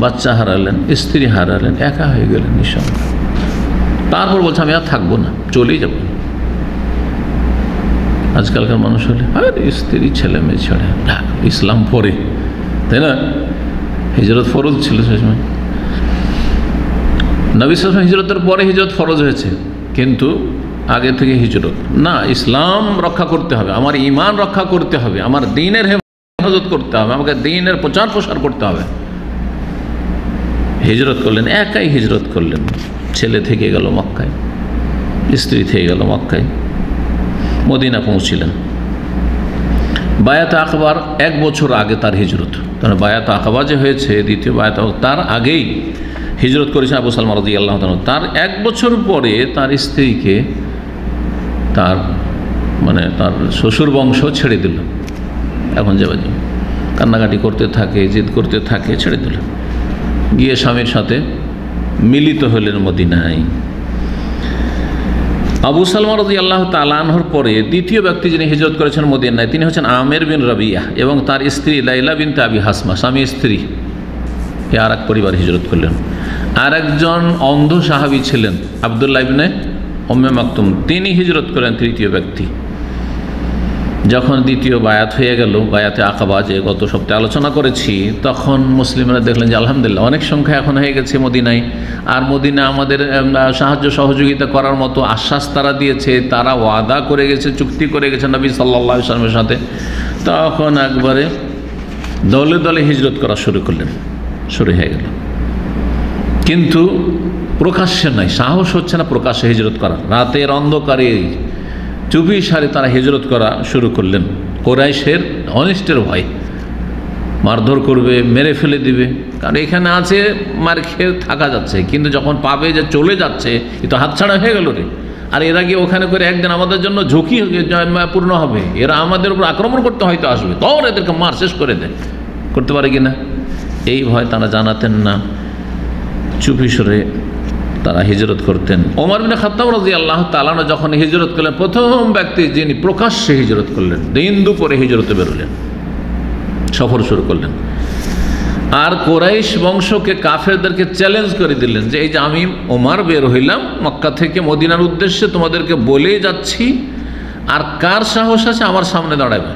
বাচ্চা হারালেন, স্ত্রী হারালেন, একা হয়ে গেলেন নিঃসঙ্গ। তারপর বলছে আমি আর থাকবো না, চলেই যাব। আজকালকার মানুষ হলে আর স্ত্রী ছেলে মেয়ে ছেড়ে ইসলাম পরে, তাই না? হিজরত ফরজ ছিল সে সময়, নবী সাল্লাল্লাহু আলাইহি ওয়াসাল্লাম হিজরতের পরে হিজরত ফরজ হয়েছে, কিন্তু আগে থেকে হিজরত না। ইসলাম রক্ষা করতে হবে, আমার ঈমান রক্ষা করতে হবে, আমার দ্বীনের হেফাজত করতে হবে, আমাকে দ্বীনের প্রচার প্রসার করতে হবে। হিজরত করলেন, একাই হিজরত করলেন। ছেলে থেকে গেল মক্কায়, স্ত্রী থেকে গেল মক্কায়, মদিনা পৌঁছিলেন। বায়াত আকবার 1 বছর আগে তার হিজরত, কারণ বায়াত আকবা যে হয়েছে দ্বিতীয় বায়াত, তার আগেই হিজরত করেছে আবু সালমা রাদিয়াল্লাহু তাআলা। তার 1 বছর পরে তার স্ত্রীকে তার শ্বশুর বংশ ছেড়ে দিল। এখন যাবে, কান্নাকাটি করতে থাকে, জিদ করতে থাকে, ছেড়ে দিল, গিয়ে স্বামীর সাথে মিলিত হলেন মদিনায়। আবু সালমা রাদিয়াল্লাহু তাআলা আনহুর পরে দ্বিতীয় ব্যক্তি যিনি হিজরত করেছেন মদিনায়, তিনি হচ্ছেন আমের বিন রাবিয়া এবং তার স্ত্রী লাইলা বিনতে আবি হাসমা, স্বামী স্ত্রী, এ আর এক পরিবার হিজরত করলেন। আর একজন অন্ধ সাহাবী ছিলেন আব্দুল্লাহ ইবনে উম্মে মাকতুম, তিনি হিজরত করেন তৃতীয় ব্যক্তি। যখন দ্বিতীয় বায়াত হয়ে গেল, বায়াতে আকাবা যে গত সপ্তাহে আলোচনা করেছি, তখন মুসলিমরা দেখলেন যে আলহামদুলিল্লাহ অনেক সংখ্যা এখন হয়ে গেছে মদিনায়, আর মদিনা আমাদের সাহায্য সহযোগিতা করার মতো আশ্বাস তারা দিয়েছে, তারা ওয়াদা করে গেছে, চুক্তি করে গেছে নবী সাল্লাল্লাহু আলাইহি ওয়াসাল্লামের সাথে। তখন একবারে দলে দলে হিজরত করা শুরু হয়ে গেল, কিন্তু প্রকাশ্যে নাই, সাহস হচ্ছে না প্রকাশ্যে হিজরত করা। রাতের অন্ধকারে চুপি সারে তারা হিজরত করা শুরু করলেন। কুরাইশের অনিষ্টের ভয়, মারধর করবে, মেরে ফেলে দিবে, কারণ এখানে আছে মার খেয়ে থাকা যাচ্ছে, কিন্তু যখন পাবে যে চলে যাচ্ছে এ তো হাতছাড়া হয়ে গেল রে। আর এরা গিয়ে ওখানে করে একদিন আমাদের জন্য ঝুঁকি পূর্ণ হবে, এরা আমাদের উপর আক্রমণ করতে হয়তো আসবে, তখন এদেরকে মার শেষ করে দেয়, করতে পারে কি না, এই ভয় তারা জানাতেন না, চুপি সরে তারা হিজরত করতেন। ওমর বিন খাত্তাব রাদিয়াল্লাহু তাআলা যখন হিজরত করলেন, প্রথম ব্যক্তি যিনি প্রকাশ্যে হিজরত করলেন, দিন দুপুরে হিজরতে বেরোলেন, সফর শুরু করলেন। আর কোরাইশ বংশকে, কাফেরদেরকে চ্যালেঞ্জ করে দিলেন যে এই যে আমি ওমর বের হইলাম মক্কা থেকে মদিনার উদ্দেশ্যে, তোমাদেরকে বলেই যাচ্ছি, আর কার সাহস আছে আমার সামনে দাঁড়াবে,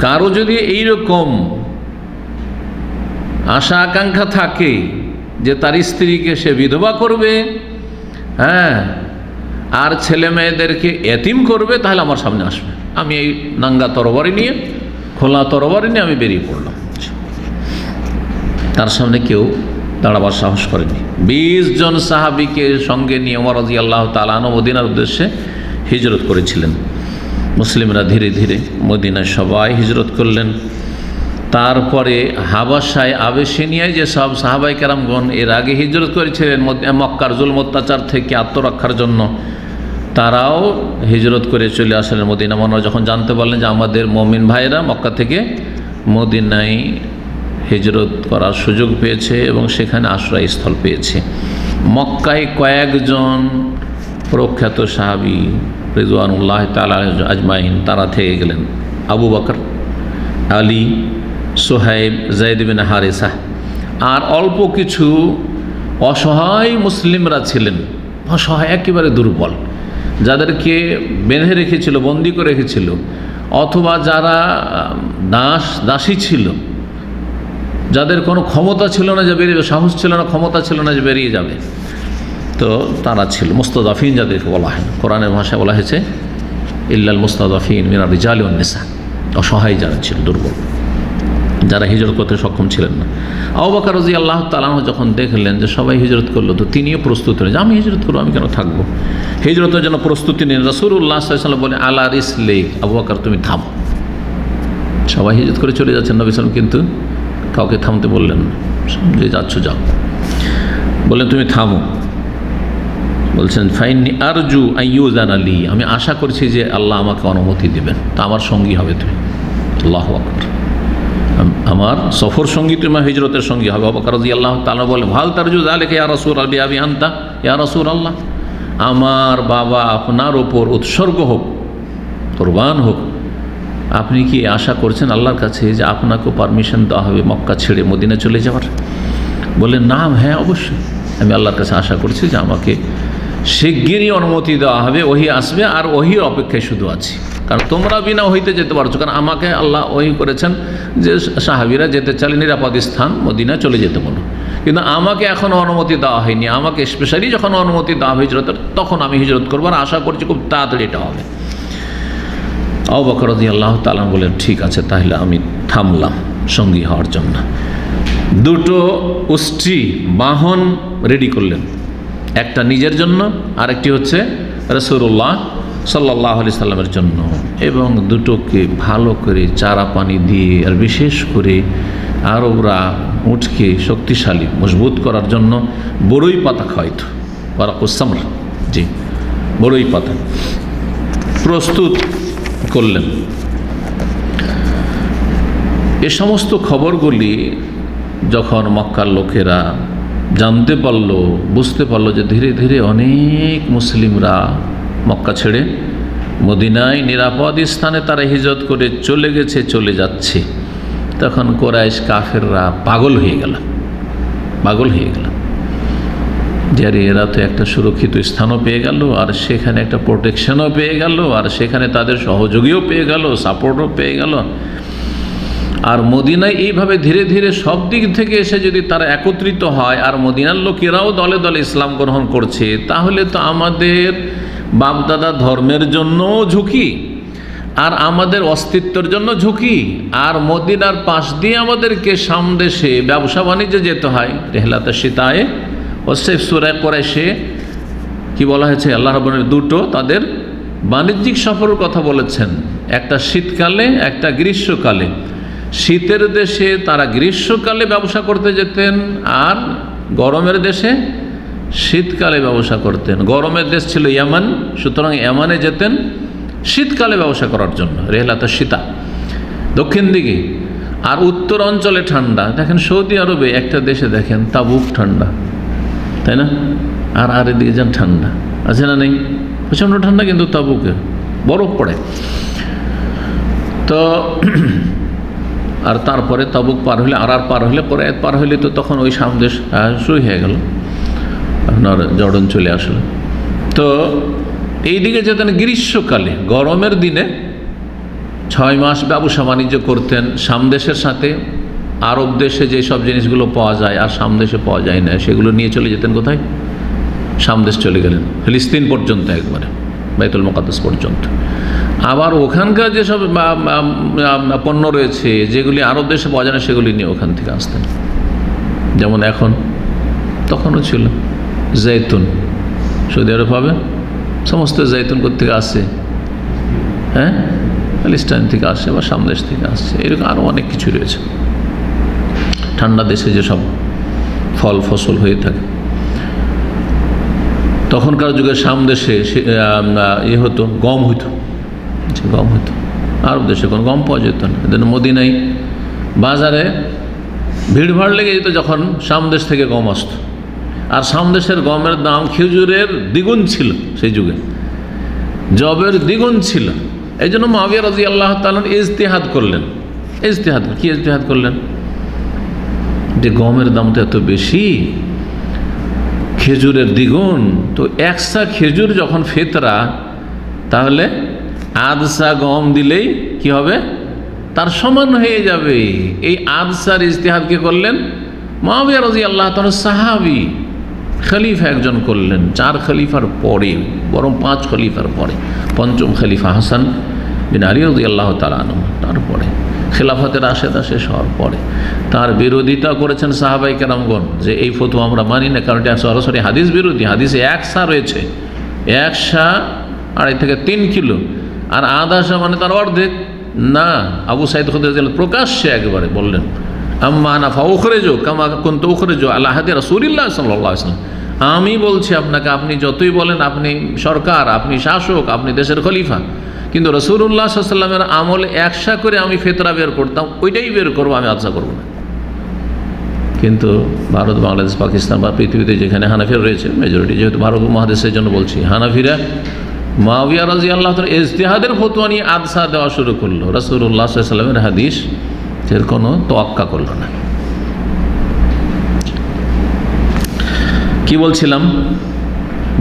কারো যদি এইরকম আশা আকাঙ্ক্ষা থাকে যে তার স্ত্রীকে সে বিধবা করবে, হ্যাঁ, আর ছেলে মেয়েদেরকে এতিম করবে, তাহলে আমার সামনে আসবে। আমি এই নাঙ্গা তরবারি নিয়ে, খোলা তরবারি নিয়ে আমি বেরিয়ে পড়লাম। তার সামনে কেউ দাঁড়াবার সাহস করেনি। 20 জন সাহাবীকে সঙ্গে নিয়ে ওমর রাদিয়াল্লাহু তাআলা আনহু মদিনার উদ্দেশ্যে হিজরত করেছিলেন। মুসলিমরা ধীরে ধীরে মদিনায় সবাই হিজরত করলেন। তারপরে হাবাসায়, আবেশিনিয়ায় যে সব সাহাবায়ে কেরামগণ এর আগে হিজরত করেছিলেন মক্কার জুলম অত্যাচার থেকে আত্মরক্ষার জন্য, তারাও হিজরত করে চলে আসলেন মদিনা। মনে যখন জানতে পারলেন যে আমাদের মুমিন ভাইরা মক্কা থেকে মদিনায় হিজরত করার সুযোগ পেয়েছে এবং সেখানে আশ্রয়স্থল পেয়েছে। মক্কায় কয়েকজন প্রখ্যাত সাহাবী রিজওয়ানুল্লাহ তাআলা আজমাইন তারা থেকে গেলেন, আবু বকর, আলী, সোহাইব, যায়েদ বিন হারেসা, আর অল্প কিছু অসহায় মুসলিমরা ছিলেন, অসহায় একেবারে দুর্বল, যাদেরকে বেঁধে রেখেছিল, বন্দি করে রেখেছিল, অথবা যারা দাসী ছিল, যাদের কোনো ক্ষমতা ছিল না যে বেরিয়ে, সাহস ছিল না, ক্ষমতা ছিল না যে বেরিয়ে যাবে, তো তারা ছিল মুস্তাদাফিন, যাদেরকে বলা হয়, কোরআনের ভাষায় বলা হয়েছে ইল্লাল মুস্তাদাফিন মিনার রিজালি ওয়ান নিসা, অসহায় যারা ছিল, দুর্বল, যারা হিজরত করতে সক্ষম ছিলেন না। আবু বকর রাদিয়াল্লাহু তাআলা যখন দেখলেন যে সবাই হিজরত করলো, তো তিনিও প্রস্তুত হলেন যে আমি হিজরত করবো, আমি কেন থাকবো, হিজরতের জন্য প্রস্তুতি নিন। রাসূলুল্লাহ সাল্লাল্লাহু আলাইহি ওয়াসাল্লাম বলেন আলা রিসলিক, আবু বকর তুমি থামো। সবাই হিজরত করে চলে যাচ্ছেন, নবী সাল্লাল্লাহু আলাইহি ওয়াসাল্লাম কিন্তু কাউকে থামতে বললেন না, যে যাচ্ছ যাও, বললেন তুমি থামো। বলছেন ফাইন্নি আরজু আইয়ুযান আলী, আমি আশা করছি যে আল্লাহ আমাকে অনুমতি দেবেন, তা আমার সঙ্গী হবে তুমি। আল্লাহু আকবার, আমার সফর সঙ্গী তুমি, হিজরতের সঙ্গী হবে। আবু বকর রাদিয়াল্লাহু তাআলা বলেন হাল তারজু যালিকা ইয়া রাসূলুল্লাহ বিআবি আনতা ইয়া রাসূলুল্লাহ, আমার বাবা আপনার ওপর উৎসর্গ হোক, কুরবান হোক, আপনি কি আশা করছেন আল্লাহর কাছে যে আপনাকেও পারমিশন দেওয়া হবে মক্কা ছেড়ে মদিনা চলে যাওয়ার? বললেন নাম, হ্যাঁ অবশ্যই, আমি আল্লাহর কাছে আশা করছি যে আমাকে শিগগিরই অনুমতি দেওয়া হবে, ওহী আসবে, আর ওহীর অপেক্ষায় শুধু আছি। কারণ তোমরা বিনা ওহীতে যেতে পারছো, কারণ আমাকে আল্লাহ ওহী করেছেন যে সাহাবীরা যেতে চাইলে নিরাপদ স্থান মদিনা চলে যেতে বলো, কিন্তু আমাকে এখনও অনুমতি দেওয়া হয়নি। আমাকে স্পেশালি যখন অনুমতি দেওয়া হবে হিজরতের, তখন আমি হিজরত করবো, আর আশা করছি খুব তাড়াতাড়ি এটা হবে। আবু বকর রাদিয়াল্লাহু তাআলা বলেন ঠিক আছে, তাহলে আমি থামলাম সঙ্গী হওয়ার জন্য। দুটো উষ্ট্রি বাহন রেডি করলেন, একটা নিজের জন্য, আরেকটি হচ্ছে রাসূলুল্লাহ সাল্লাল্লাহু আলাইহি সাল্লামের জন্য, এবং দুটোকে ভালো করে চারা পানি দিয়ে, আর বিশেষ করে আরবরা উটকে শক্তিশালী মজবুত করার জন্য বড়ই পাতা খাওয়াইত, ওয়ারাকুস-সামর, জি বড়ই পাতা প্রস্তুত করলেন। এ সমস্ত খবরগুলি যখন মক্কার লোকেরা জানতে পারল, বুঝতে পারল যে ধীরে ধীরে অনেক মুসলিমরা মক্কা ছেড়ে মদিনায় নিরাপদ স্থানে তারা হিজরত করে চলে গেছে, চলে যাচ্ছে, তখন কোরাইশ কাফেররা পাগল হয়ে গেল, যে এরা তো একটা সুরক্ষিত স্থানও পেয়ে গেল, আর সেখানে একটা প্রোটেকশনও পেয়ে গেল, আর সেখানে তাদের সহযোগীও পেয়ে গেল, সাপোর্টও পেয়ে গেল। আর মদিনায় এইভাবে ধীরে ধীরে সব দিক থেকে এসে যদি তারা একত্রিত হয়, আর মদিনার লোকেরাও দলে দলে ইসলাম গ্রহণ করছে, তাহলে তো আমাদের বাপদাদা ধর্মের জন্য ঝুঁকি, আর আমাদের অস্তিত্বের জন্য ঝুঁকি, আর মদিনার পাশ দিয়ে আমাদেরকে সামদেশে ব্যবসা বাণিজ্যে যেতে হয়। রেহলাতে সীতায় ও সেফ সূরা কুরাইশে কি বলা হয়েছে, আল্লাহ রাব্বুল দুটো তাদের বাণিজ্যিক সফরের কথা বলেছেন, একটা শীতকালে, একটা গ্রীষ্মকালে। শীতের দেশে তারা গ্রীষ্মকালে ব্যবসা করতে যেতেন, আর গরমের দেশে শীতকালে ব্যবসা করতেন। গরমের দেশ ছিল ইয়ামান, সুতরাং ইয়ামানে যেতেন শীতকালে ব্যবসা করার জন্য, রেহলাত শীতা দক্ষিণ দিকে। আর উত্তর অঞ্চলে ঠান্ডা। দেখেন সৌদি আরবে একটা দেশে দেখেন তাবুক ঠান্ডা, তাই না? আর এদিকে যান ঠান্ডা আছে না নেই? প্রচণ্ড ঠান্ডা, কিন্তু তাবুকে বরফ পড়ে। তো আর তারপরে তাবুক পার হলে আর পার হলে পরে পার হলে তো তখন ওই সামদেশ শুরু হয়ে গেল, আপনার জর্ডন চলে আসলো। তো এইদিকে যেতেন গ্রীষ্মকালে, গরমের দিনে 6 মাস ব্যবসা বাণিজ্য করতেন সামদেশের সাথে। আরব দেশে যেসব জিনিসগুলো পাওয়া যায় আর সামদেশে পাওয়া যায় না, সেগুলো নিয়ে চলে যেতেন কোথায়? সামদেশ চলে গেলেন, ফিলিস্তিন পর্যন্ত, একবারে বাইতুল মুকাদ্দাস পর্যন্ত। আবার ওখানকার যেসব পণ্য রয়েছে যেগুলি আরব দেশে পাওয়া যায় না, সেগুলি নিয়ে ওখান থেকে আসতেন। যেমন এখন, তখনও ছিল জৈতুন, সৌদি আরব পাবে সমস্ত জৈতুন কোথেকে আসে? হ্যাঁ, প্যালেস্টাইন থেকে আসে বা সামদেশ থেকে আসছে। এরকম আরও অনেক কিছু রয়েছে। ঠান্ডা দেশে যেসব ফল ফসল হয়ে থাকে, তখনকার যুগে সামদেশে হতো গম হইতো, গম হতো। আরব দেশে কোনো গম পাওয়া যেত না। এদের মদিনায় বাজারে ভিড়ভাড় লেগে যেত যখন সামদেশ থেকে গম আসতো। আর সামদেশের গমের দাম খেজুরের দ্বিগুণ ছিল সেই যুগে, জবের দ্বিগুণ ছিল। এই জন্য মুআবিয়া রাদিয়াল্লাহু তাআলা ইজতিহাদ করলেন। কি ইজতিহাদ করলেন? যে গমের দাম তো এত বেশি, খেজুরের দ্বিগুণ, তো একসা খেজুর যখন ফেতরা, তাহলে আধসা গম দিলেই কি হবে? তার সমান হয়ে যাবে। এই আধসার ইজতিহাদ কে করলেন? মুআবিয়া রাদিয়াল্লাহু তাআলা, সাহাবী, খলিফা একজন করলেন। 4 খলিফার পরে, বরং 5 খলিফার পরে, পঞ্চম খলিফা হাসান বিন আলী রাদিয়াল্লাহু তাআলা আনহু, তারপরে খেলাফতের রাশেদা শেষ হওয়ার পরে তার বিরোধিতা করেছেন সাহাবায়ে কেরামগণ, যে এই ফতোয়া আমরা মানি না, কারণ এটা সরাসরি হাদিস বিরোধী। হাদিসে 1 সা রয়েছে, 1 সা 2.5 থেকে 3 কিলো, আর আধা সা মানে তার অর্ধেক না। আবু সাঈদ খুদরি রাদিয়াল্লাহু প্রকাশ্যে একবারে বললেন, আম্মা আনা ফাউখরিজু কামা কুনতু উখরিজু আলা হাদি রাসূলিল্লাহ সাল্লাল্লাহু আলাইহি ওয়াসাল্লাম। আমি বলছি আপনাকে, আপনি যতই বলেন আপনি সরকার, আপনি শাসক, আপনি দেশের খলিফা, কিন্তু রাসূলুল্লাহ সাল্লাল্লাহু আলাইহি ওয়াসাল্লামের আমলে 1 সা করে আমি ফিতরা বের করতাম, ওইটাই বের করবো, আমি আধসা করবো না। কিন্তু ভারত, বাংলাদেশ, পাকিস্তান বা পৃথিবীতে যেখানে হানাফিরা রয়েছে, মেজরিটি, যেহেতু ভারত মহাদেশের জন্য বলছি, হানাফিরা মুআবিয়া রাদিয়াল্লাহু তাআলা ইজতিহাদের ফতোয়া নিয়ে আধসা দেওয়া শুরু করলো। রাসূলুল্লাহ সাল্লাল্লাহু আলাইহি ওয়াসাল্লামের হাদিস এর কোনো তোয়াক্কা করলো না। কি বলছিলাম?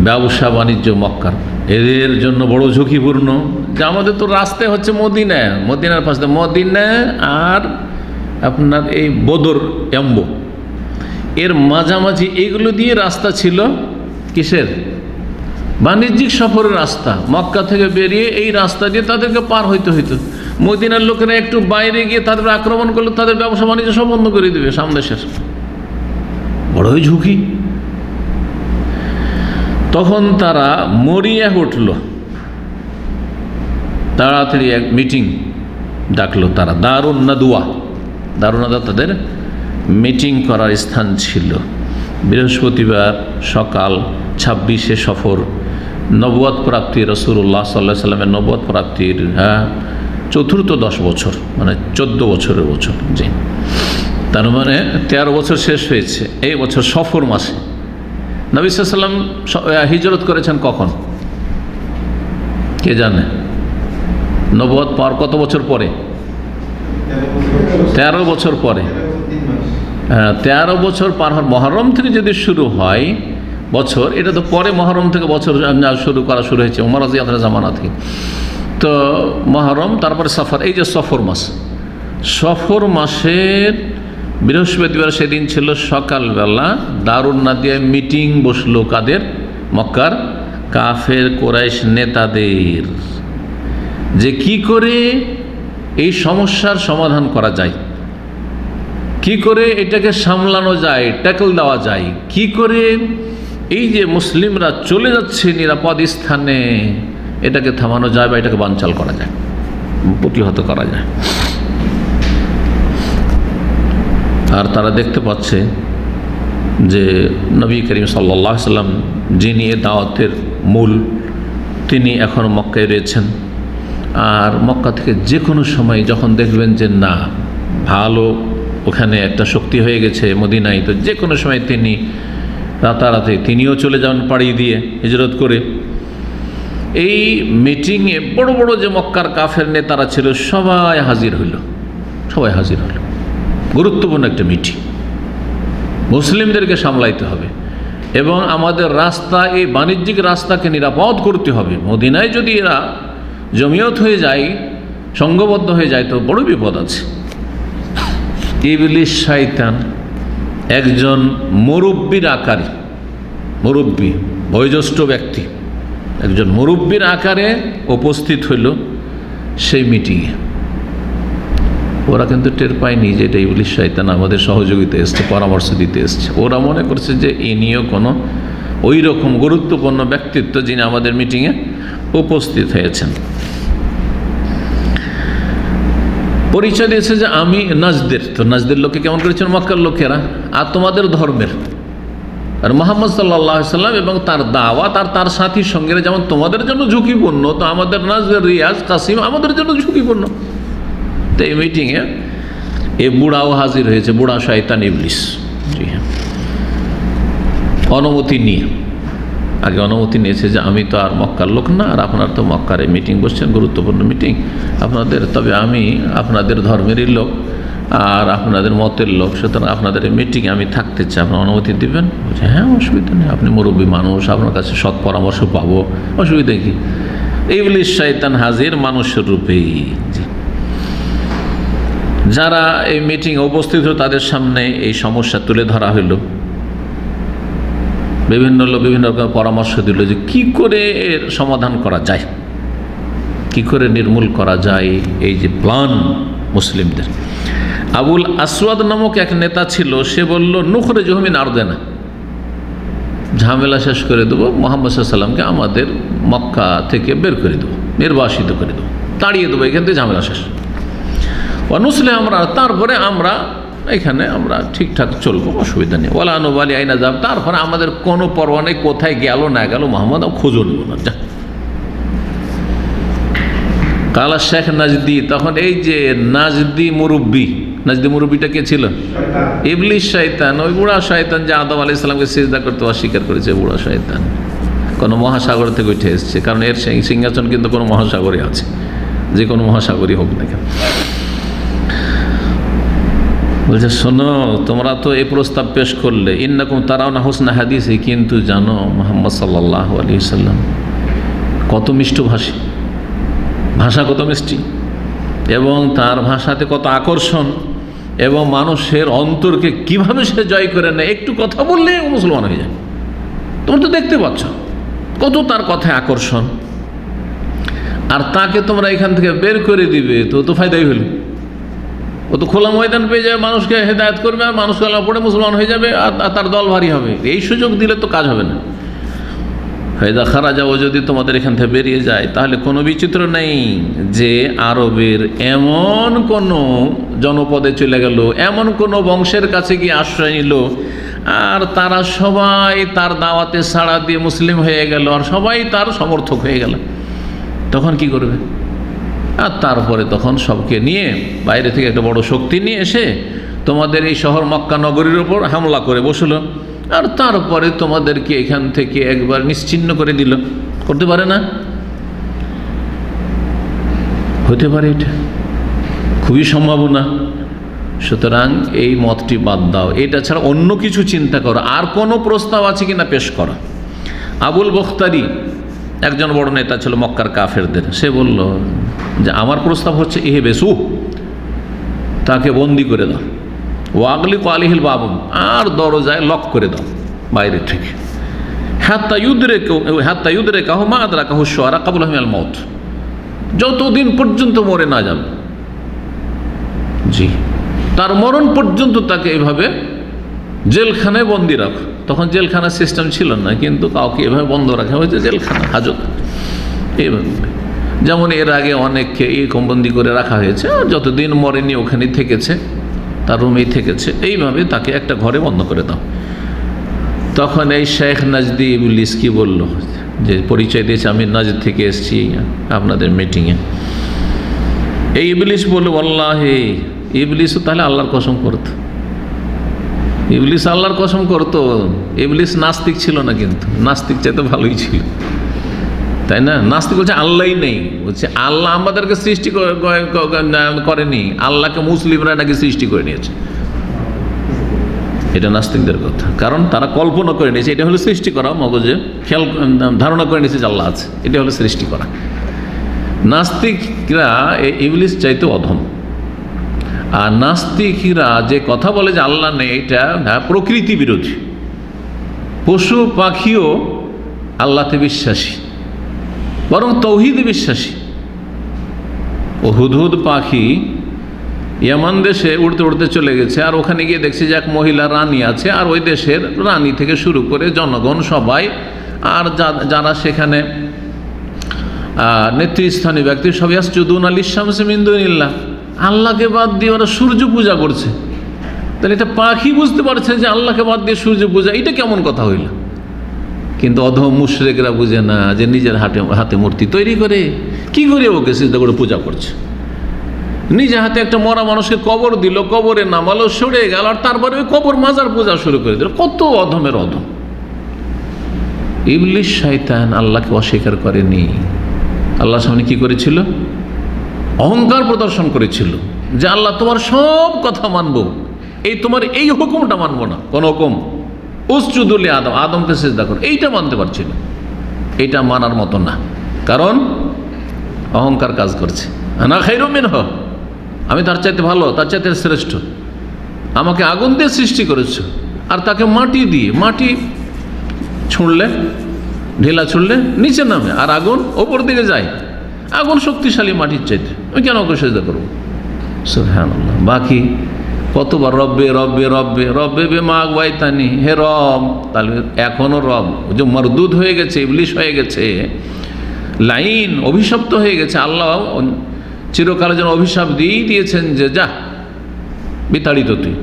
ব্যবসা বাণিজ্য মক্কার এদের জন্য বড় ঝুঁকিপূর্ণ। যে আমাদের তো রাস্তায় হচ্ছে মদিনা, মদিনার পাশে মদিনা আর আপনার এই বদর এম্বো, এর মাঝামাঝি এইগুলো দিয়ে রাস্তা ছিল কিসের? বাণিজ্যিক সফরের রাস্তা। মক্কা থেকে বেরিয়ে এই রাস্তা দিয়ে তাদেরকে পার হইতে হইতো। মদিনার লোকেরা একটু বাইরে গিয়ে তাদের আক্রমণ করলে তাদের ব্যবসা বাণিজ্য সব বন্ধ করে দেবে সামদেশের। বড়ই ঝুঁকি। তখন তারা মরিয়া উঠল, তাড়াতাড়ি এক মিটিং ডাকলো তারা। দারুন নাদুয়া তাদের মিটিং করার স্থান ছিল। বৃহস্পতিবার সকাল, 26শে সফর, নবুয়ত প্রাপ্তি, রাসূলুল্লাহ সাল্লাল্লাহু আলাইহি ওয়াসাল্লামের নবুয়ত প্রাপ্তির চতুর্থ 10 বছর, মানে 14 বছরের বছর। জি, তার মানে 13 বছর শেষ হয়েছে এই বছর সফর মাসে। নবী সাল্লাল্লাহু আলাইহি ওয়াসাল্লাম হিজরত করেছেন কখন? কে জানে? নবুয়ত পাওয়ার কত বছর পরে? 13 বছর পরে। 13 বছর পার হওয়ার, মহরম থেকে যদি শুরু হয় বছর, এটা তো পরে মহরম থেকে বছর শুরু করা শুরু হয়েছে ওমর রাদিয়াল্লাহু আনহু জামানা থেকে। তো মহরম, তারপরে সফর, এই যে সফর মাস, সফর মাসের বৃহস্পতিবার সেদিন ছিল সকালবেলা দারুন নাদিয়ায় মিটিং বসলো। কাদের? মক্কার কাফের কোরাইশ নেতাদের, যে কি করে এই সমস্যার সমাধান করা যায়, কি করে এটাকে সামলানো যায়, ট্যাকল দেওয়া যায়, কি করে এই যে মুসলিমরা চলে যাচ্ছে নিরাপদ স্থানে, এটাকে থামানো যায় বা এটাকে বানচাল করা যায়, প্রতিহত করা যায়। আর তারা দেখতে পাচ্ছে যে নবী করিম সাল্লাল্লাহু আলাইহি সাল্লাম যিনি এ দাওয়াতের মূল, তিনি এখন মক্কায় রয়েছেন। আর মক্কা থেকে যে কোনো সময় যখন দেখবেন যে না ভালো ওখানে একটা শক্তি হয়ে গেছে মদিনায়, তো যে কোনো সময় তিনি রাতারাতি তিনিও চলে যান পাড়ি দিয়ে হিজরত করে। এই মিটিংয়ে বড় বড় যে মক্কার কাফের নেতারা ছিল সবাই হাজির হইল, গুরুত্বপূর্ণ একটা মিটিং। মুসলিমদেরকে সামলাইতে হবে এবং আমাদের রাস্তা, এই বাণিজ্যিক রাস্তাকে নিরাপদ করতে হবে। মদিনায় যদি এরা জমিয়ত হয়ে যায়, সংঘবদ্ধ হয়ে যায়, তো বড় বিপদ আছে। ইবলিস শয়তান একজন মুরব্বির আকারে, মুরব্বি বয়োজ্যেষ্ঠ ব্যক্তি, একজন মুরব্বির আকারে উপস্থিত হইল সেই মিটিংয়ে। ওরা কিন্তু টের পায়নি যে এটা ইবলিস শয়তান আমাদের সহযোগিতা এসছে, পরামর্শ দিতে এসছে। ওরা মনে করছে যে ইনিও কোনো ওই রকম গুরুত্বপূর্ণ ব্যক্তিত্ব যিনি আমাদের মিটিংয়ে উপস্থিত হয়েছেন। পরিচয় দিয়েছে যে আমি নাজদের। তো নাজদের লোকে কেমন করেছেন? মক্কার লোকেরা আর তোমাদের ধর্মের। আর মুহাম্মদ সাল্লাল্লাহু আলাইহি সাল্লাম এবং তার দাওয়াত আর তার সাথী সঙ্গীরা যেমন তোমাদের জন্য ঝুঁকিপূর্ণ, তো আমাদের নাজদের, রিয়াজ, কাসিম আমাদের জন্য ঝুঁকিপূর্ণ। তো এই মিটিংয়ে এ বুড়াও হাজির হয়েছে, বুড়া শয়তান ইবলিস। জি হ্যাঁ, অনুমতি নিয়ে, আগে অনুমতি নিয়েছে যে আমি তো আর মক্কার লোক না, আর আপনার তো মক্কার মিটিং বসছেন, গুরুত্বপূর্ণ মিটিং আপনাদের, তবে আমি আপনাদের ধর্মেরই লোক আর আপনাদের মতের লোক, সুতরাং আপনাদের এই মিটিংয়ে আমি থাকতে চাই, আপনার অনুমতি দিবেন? বলছে হ্যাঁ, অসুবিধা নেই, আপনি মুরব্বী মানুষ, আপনার কাছে সৎ পরামর্শ পাবো, অসুবিধা কি? ইবলিস শয়তান হাজির মানুষের রূপেই। যারা এই মিটিংয়ে উপস্থিত হল তাদের সামনে এই সমস্যা তুলে ধরা হইল। বিভিন্ন লোক বিভিন্ন রকম পরামর্শ দিল যে কি করে এর সমাধান করা যায়, কি করে নির্মূল করা যায় এই যে প্ল্যান মুসলিমদের। আবুল আসওয়াদ নামক এক নেতা ছিল, সে বলল নুখরিজুহু মিন আরদিনা, ঝামেলা শেষ করে দেবো, মুহাম্মদ সাল্লাল্লাহু আলাইহি সাল্লামকে আমাদের মক্কা থেকে বের করে দেবো, নির্বাসিত করে দেবো, তাড়িয়ে দেবো, এখান থেকে ঝামেলা শেষ। অনুসলে আমরা, তারপরে আমরা এখানে আমরা ঠিকঠাক চলবো, অসুবিধা নেই। ওয়ালা নুবালি আইনা যাব, তারপরে আমাদের কোনো পরোয়া নেই কোথায় গেল না গেল, মোহাম্মদ খোঁজও নেব না, যা। কালা শেখ নাজদি, তখন এই যে নাজদি মুরব্বিটা কে ছিল? ইবলিস শয়তান, ওই বুড়া শয়তান যে আদম আলাইহিস সালামকে সিজদা করতে অস্বীকার করেছে। বুড়া শয়তান কোনো মহাসাগর থেকে উঠে এসছে, কারণ এর সিংহাসন কিন্তু কোনো মহাসাগরে আছে, যে কোনো মহাসাগরই হোক না কেন। বলছে শোনো, তোমরা তো এই প্রস্তাব পেশ করলে, ইন্নাকুম তারাউনা হুসনা হাদিসে, কিন্তু জানো মুহাম্মদ সাল্লাল্লাহু আলাইহি সাল্লাম কত মিষ্টভাষী, ভাষা কত মিষ্টি, এবং তার ভাষাতে কত আকর্ষণ, এবং মানুষের অন্তরকে কিভাবে সে জয় করে নেয়, একটু কথা বললে মুসলমান হয়ে যায়। তোমরা তো দেখতে পাচ্ছ কত তার কথায় আকর্ষণ, আর তাকে তোমরা এখান থেকে বের করে দিবে, তো ফায়দাই হলো। ও তো খোলা ময়দান পেয়ে যাবে, মানুষকে হেদায়েত করবে, আর মানুষ কালাম পড়ে মুসলমান হয়ে যাবে, আর তার দল ভারী হবে। এই সুযোগ দিলে তো কাজ হবে না। ফায়দা খারাজা, ও যদি তোমাদের এখান থেকে বেরিয়ে যায়, তাহলে কোনো বিচিত্র নেই যে আরবের এমন কোনো জনপদে চলে গেল, এমন কোনো বংশের কাছে গিয়ে আশ্রয় নিল, আর তারা সবাই তার দাওয়াতে সাড়া দিয়ে মুসলিম হয়ে গেল, আর সবাই তার সমর্থক হয়ে গেল। তখন কি করবে? আর তারপরে তখন সবকে নিয়ে বাইরে থেকে একটা বড় শক্তি নিয়ে এসে তোমাদের এই শহর মক্কা নগরীর ওপর হামলা করে বসলো, আর তারপরে তোমাদেরকে এখান থেকে একবার নিশ্চিহ্ন করে দিল। করতে পারে না? হতে পারে, এটা খুবই সম্ভাবনা। সুতরাং এই মতটি বাদ দাও, এটা ছাড়া অন্য কিছু চিন্তা করো। আর কোনো প্রস্তাব আছে কিনা পেশ করো। আবুল বখতারি একজন বড় নেতা ছিল মক্কার কাফেরদের, সে বলল যে আমার প্রস্তাব হচ্ছে এহে বেসু, তাকে বন্দি করে দাও, ওয়াগলিক আলিহিল বাবুন, আর দরজায় লক করে দাও বাইরে থেকে, হাত্তা ইউদরে কাহু মা আদরা কাহু শুআরা কাবুল মিনাল মউত, যতদিন পর্যন্ত মরে না যাবে। জি, তার মরণ পর্যন্ত তাকে এইভাবে জেলখানায় বন্দি রাখো। তখন জেলখানার সিস্টেম ছিল না, কিন্তু কাউকে এভাবে বন্ধ রাখা হয়েছে, জেলখানা হাজত। এইভাবে যেমন এর আগে অনেককে এই বন্দি করে রাখা হয়েছে, আর যতদিন মরেনি ওখানে থেকেছে, তার রুমেই থেকেছে, এইভাবে তাকে একটা ঘরে বন্ধ করে দাও। তখন এই শেখ নাজদি ইবলিস কি বলল, যে পরিচয় দিয়েছে আমি নাজদ থেকে এসেছি আপনাদের মিটিংয়ে। এই ইবলিস বলল ওয়াল্লাহি, ইবলিসও তাহলে আল্লাহর কসম করত, ইবলিস আল্লাহর কসম করতো। ইবলিস নাস্তিক ছিল না, কিন্তু নাস্তিক চাইতে ভালোই ছিল, তাই না? নাস্তিক বলছে আল্লাহই নেই, বলছে আল্লাহ আমাদেরকে সৃষ্টি করেনি, আল্লাহকে মুসলিমরা নাকি সৃষ্টি করে নিয়েছে। এটা নাস্তিকদের কথা, কারণ তারা কল্পনা করে নিয়েছে, এটা হলো সৃষ্টি করা, মগজে খেয়াল ধারণা করে নিয়েছে যে আল্লাহ আছে, এটা হলো সৃষ্টি করা। নাস্তিকরা ইবলিস চাইতে অধম। আর নাস্তিকরা যে কথা বলে যে আল্লাহ নেই, এটা প্রকৃতি বিরোধী। পশু পাখিও আল্লাহতে বিশ্বাসী, বরং তৌহিদে বিশ্বাসী। ও হুদহুদ পাখি ইয়ামান দেশে উড়তে উড়তে চলে গেছে, আর ওখানে গিয়ে দেখছে যে এক মহিলা রানী আছে, আর ওই দেশের রানী থেকে শুরু করে জনগণ সবাই, আর যারা সেখানে নেতৃস্থানীয় ব্যক্তি সবাই ইয়াসজুদুনা লিশ-শামসি মিন দুনিল্লাহ, আল্লাহকে বাদ দিয়ে ওরা সূর্য পূজা করছে। তাহলে এটা পাখি বুঝতে পারছে যে আল্লাহকে বাদ দিয়ে সূর্য পূজা, এটা কেমন কথা হইল? কিন্তু অধম মুশরিকরা বুঝে না যে নিজের হাতে মূর্তি তৈরি করে কি করে ওকে সিজদা করে পূজা করছে। নিজে হাতে একটা মরা মানুষকে কবর দিল, কবরে নামালো, সরে গেল, আর তারপরে ওই কবর মাজার পূজা শুরু করে দিল। কত অধমের অধম! ইবলিস শয়তান আল্লাহকে অস্বীকার করেনি, আল্লাহর সামনে কি করেছিল? অহংকার প্রদর্শন করেছিল যে আল্লাহ তোমার সব কথা মানবো, এই তোমার এই হুকুমটা মানবো না, কোন হুকুম। উসজুদু লি আদম, আদমকে সিজদা করো, এইটা মানতে পারছিল, এইটা মানার মতো না, কারণ অহংকার কাজ করছে। আনা খায়রুম মিনহু, আমি তার চাইতে ভালো, তার চাইতে শ্রেষ্ঠ। আমাকে আগুন দিয়ে সৃষ্টি করেছ, আর তাকে মাটি দিয়ে, মাটি ছুঁড়লে, ঢেলা ছুঁড়লে নিচে নামে, আর আগুন ওপর দিকে যায়। আগুন শক্তিশালী মাটির চাইতে, আমি কেন ওকে সিজদা করবো? সুবহানাল্লাহ। বাকি কতবার রব্বে রব্বে রব্বে রব্বে বেমা আগওয়াইতানি, হে রব। তাহলে এখনও রব যে মরদুদ হয়ে গেছে, ইবলিস হয়ে গেছে, লাইন অভিশপ্ত হয়ে গেছে। আল্লাহ চিরকালের জন্য অভিশাপ দিয়েই দিয়েছেন যে যা বিতাড়িত, তুই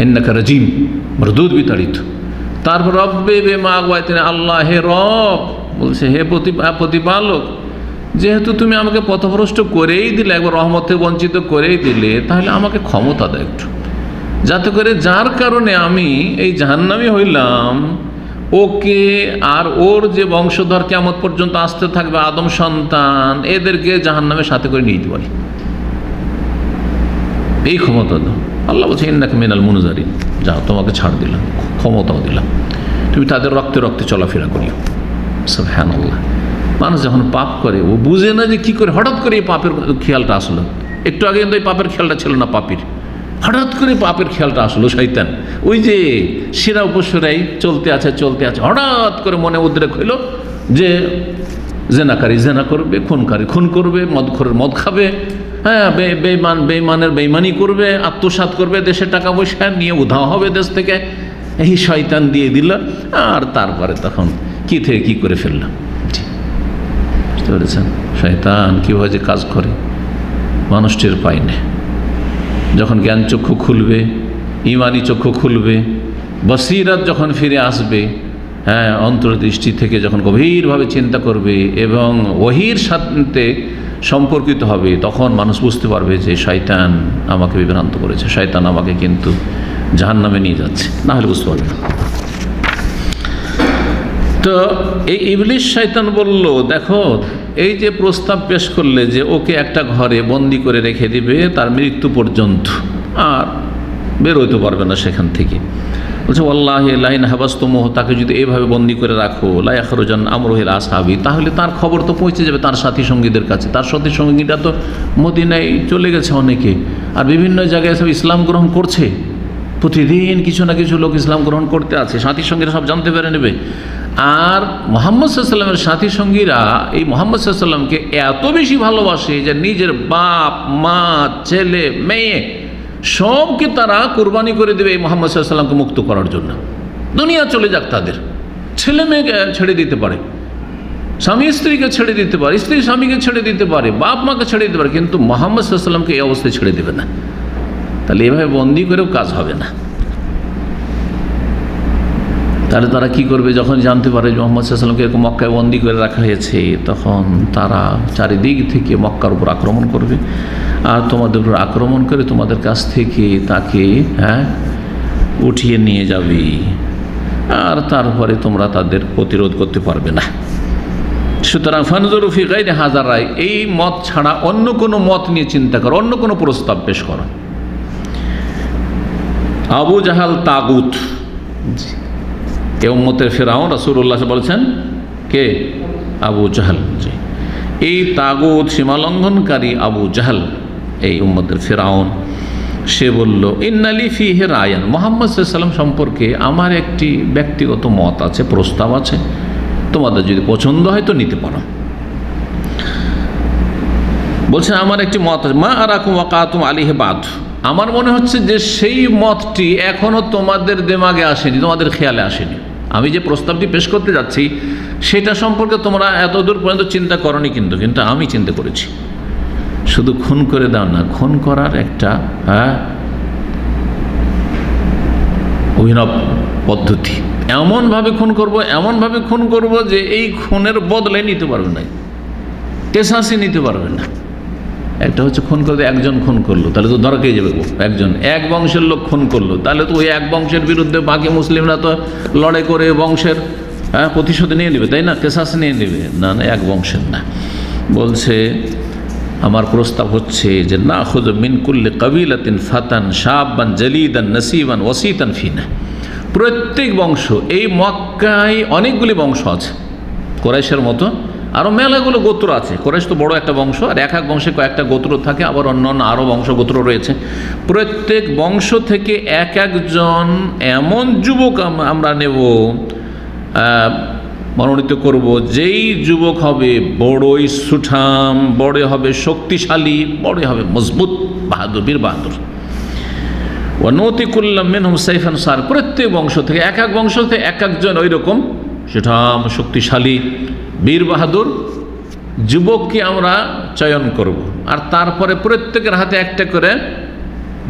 ইন্নাকা রাজিম, মরদুদ, বিতাড়িত। তারপর রব্বে বেমা আগওয়াইতানি, আল্লাহ হে রব বলছে, হে প্রতিপালক, যেহেতু তুমি আমাকে পথভ্রষ্ট করেই দিলে, একবার রহমত থেকে বঞ্চিত করেই দিলে, তাহলে আমাকে ক্ষমতা দাও একটু, যাতে করে যার কারণে আমি এই জাহান্নামী হইলাম, ওকে আর ওর যে বংশধর কিয়ামত পর্যন্ত আসতে থাকবে আদম সন্তান, এদেরকে জাহান্নামের সাথে করে নিয়ে যেতে পারি, এই ক্ষমতা দাও। আল্লাহ বলছে ইন্নাকা মিনাল মুনজারিন, যাও তোমাকে ছাড় দিলাম, ক্ষমতাও দিলাম, তুমি তাদের রক্তে রক্তে চলাফেরা করিও। সুবহানাল্লাহ। মানুষ যখন পাপ করে ও বুঝে না যে কী করে, হঠাৎ করে এই পাপের খেয়ালটা আসলো। একটু আগে কিন্তু এই পাপের খেয়ালটা ছিল না পাপির, হঠাৎ করে পাপের খেয়ালটা আসলো শয়তান। ওই যে শিরা উপসরাই চলতে আছে, হঠাৎ করে মনে উদ্রেক হইল যে জেনাকারী জেনা করবে, খুনকারী খুন করবে, মদখোরের মদ খাবে, হ্যাঁ বেইমানের বেইমানি করবে, আত্মসাৎ করবে, দেশের টাকা পয়সা নিয়ে উধাও হবে দেশ থেকে। এই শয়তান দিয়ে দিল, আর তারপরে তখন কি থেকে কি করে ফেললাম। বুঝতে পেরেছেন শয়তান কীভাবে যে কাজ করে মানুষটির পায় না। যখন জ্ঞান চক্ষু খুলবে, ইমানি চক্ষু খুলবে, বসিরাত যখন ফিরে আসবে, হ্যাঁ, অন্তর্দৃষ্টি থেকে যখন গভীরভাবে চিন্তা করবে এবং ওহীর সাথে সম্পর্কিত হবে, তখন মানুষ বুঝতে পারবে যে শয়তান আমাকে বিভ্রান্ত করেছে, শয়তান আমাকে কিন্তু জাহান্নামে নিয়ে যাচ্ছে, না হলে বুঝতে পারবে না। তো এই ইবলিস শয়তান বলল, দেখো এই যে প্রস্তাব পেশ করলে যে ওকে একটা ঘরে বন্দি করে রেখে দিবে তার মৃত্যু পর্যন্ত, আর বের হইতে পারবে না সেখান থেকে। বলছে ওয়াল্লাহি লাইন হাবাসতুমুহু, তাকে যদি এইভাবে বন্দি করে রাখো, লা ইয়াখরুজান আমরুহু ইলা আসহাবি, তাহলে তার খবর তো পৌঁছে যাবে তার সাথী সঙ্গীদের কাছে। তার সাথী সঙ্গীরা তো মদিনায় চলে গেছে অনেকে, আর বিভিন্ন জায়গায় সব ইসলাম গ্রহণ করছে, প্রতিদিন কিছু না কিছু লোক ইসলাম গ্রহণ করতে আছে, সাথী সঙ্গীরা সব জানতে পেরে নেবে। আর মুহাম্মদ সাল্লাল্লাহু আলাইহি ওয়াসাল্লামের সাথী সঙ্গীরা এই মুহাম্মদ সাল্লাল্লাহু আলাইহি ওয়াসাল্লামকে এত বেশি ভালোবাসে যে নিজের বাপ মা ছেলে মেয়ে সবকে তারা কুরবানি করে দেবে এই মুহাম্মদ সাল্লাল্লাহু আলাইহি ওয়াসাল্লামকে মুক্ত করার জন্য। দুনিয়া চলে যাক, তাদের ছেলে মেয়েকে ছেড়ে দিতে পারে, স্বামী স্ত্রীকে ছেড়ে দিতে পারে, স্ত্রী স্বামীকে ছেড়ে দিতে পারে, বাপ মাকে ছেড়ে দিতে পারে, কিন্তু মুহাম্মদ সাল্লাল্লাহু আলাইহি ওয়াসাল্লামকে এই অবস্থায় ছেড়ে দেবে না। তাহলে এভাবে বন্দি করেও কাজ হবে না। তাহলে তারা কি করবে? যখন জানতে পারে যে মুহাম্মদ সাল্লাল্লাহু আলাইহি ওয়াসাল্লামকে এরকম মক্কায় বন্দি করে রাখা হয়েছে, তখন তারা চারিদিক থেকে মক্কার উপর আক্রমণ করবে, আর তোমাদের উপর আক্রমণ করে তোমাদের কাছ থেকে তাকে উঠিয়ে নিয়ে যাবে, আর তারপরে তোমরা তাদের প্রতিরোধ করতে পারবে না। সুতরাং ফানজুরু ফি গায়রি হাযার রায়, এই মত ছাড়া অন্য কোনো মত নিয়ে চিন্তা করো, অন্য কোনো প্রস্তাব পেশ করো। আবু জাহাল তাগুত, এ উম্মতের ফিরআউন, রাসূলুল্লাহ বলছেন কে? আবু জাহাল। জি, এই তাগুত সীমালঙ্ঘনকারী আবু জাহাল, এই উম্মতের ফিরআউন, সে বলল ইন্নালি ফিহি রায়ান, মুহাম্মদ সাল্লাল্লাহু আলাইহি ওয়াসাল্লাম সম্পর্কে আমার একটি ব্যক্তিগত মত আছে, প্রস্তাব আছে, তোমাদের যদি পছন্দ হয় তো নিতে পারো। বলছে আমার একটি মত আছে, মা আরাকুম ওয়াকাতুম আলাইহি বাদ, আমার মনে হচ্ছে যে সেই মতটি এখনো তোমাদের দিমাগে আসেনি, তোমাদের খেয়ালে আসেনি। আমি যে প্রস্তাবটি পেশ করতে যাচ্ছি সেটা সম্পর্কে তোমরা এতদূর পর্যন্ত চিন্তা করনি, কিন্তু আমি চিন্তা করেছি। শুধু খুন করে দাও না, খুন করার একটা অভিনব পদ্ধতি, এমনভাবে খুন করব যে এই খুনের বদলে নিতে পারবে না, কেসাসি নিতে পারবে না। একটা হচ্ছে খুন করতে, একজন খুন করলো তাহলে তো ধরা খেয়ে যাবে, একজন এক বংশের লোক খুন করলো তাহলে তো ওই এক বংশের বিরুদ্ধে বাকি মুসলিমরা তো লড়াই করে বংশের প্রতিশোধ নিয়ে নেবে, তাই না? কেসাস নিয়ে নেবে না, এক বংশের না। বলছে আমার প্রস্তাব হচ্ছে যে না খুদ মিন কুল্লি কাবিলাতিন ফাতান শাবান জালিদান নাসিবান ওয়াসিতান ফিনা, প্রত্যেক বংশ, এই মক্কায় অনেকগুলি বংশ আছে কোরাইশের মতো, আরও মেলাগুলো গোত্র আছে। কোরাইশ তো বড় একটা বংশ, আর এক এক বংশে কয়েকটা গোত্র থাকে, আবার অন্যান্য আরও বংশ গোত্র রয়েছে। প্রত্যেক বংশ থেকে এক একজন এমন যুবক আমরা নেব, মনোনীত করব, যেই যুবক হবে বড়ই সুঠাম, বড় হবে শক্তিশালী, বড় হবে মজবুত, বাহাদুর, বীর বাহাদুর। ওয়ানুতিকুল্লাম মিনহুম সাইফান সার, প্রত্যেক বংশ থেকে এক এক বংশ থেকে এক একজন ওই রকম সুঠাম, শক্তিশালী, বীর বাহাদুর যুবককে আমরা চয়ন করব, আর তারপরে প্রত্যেকের হাতে একটা করে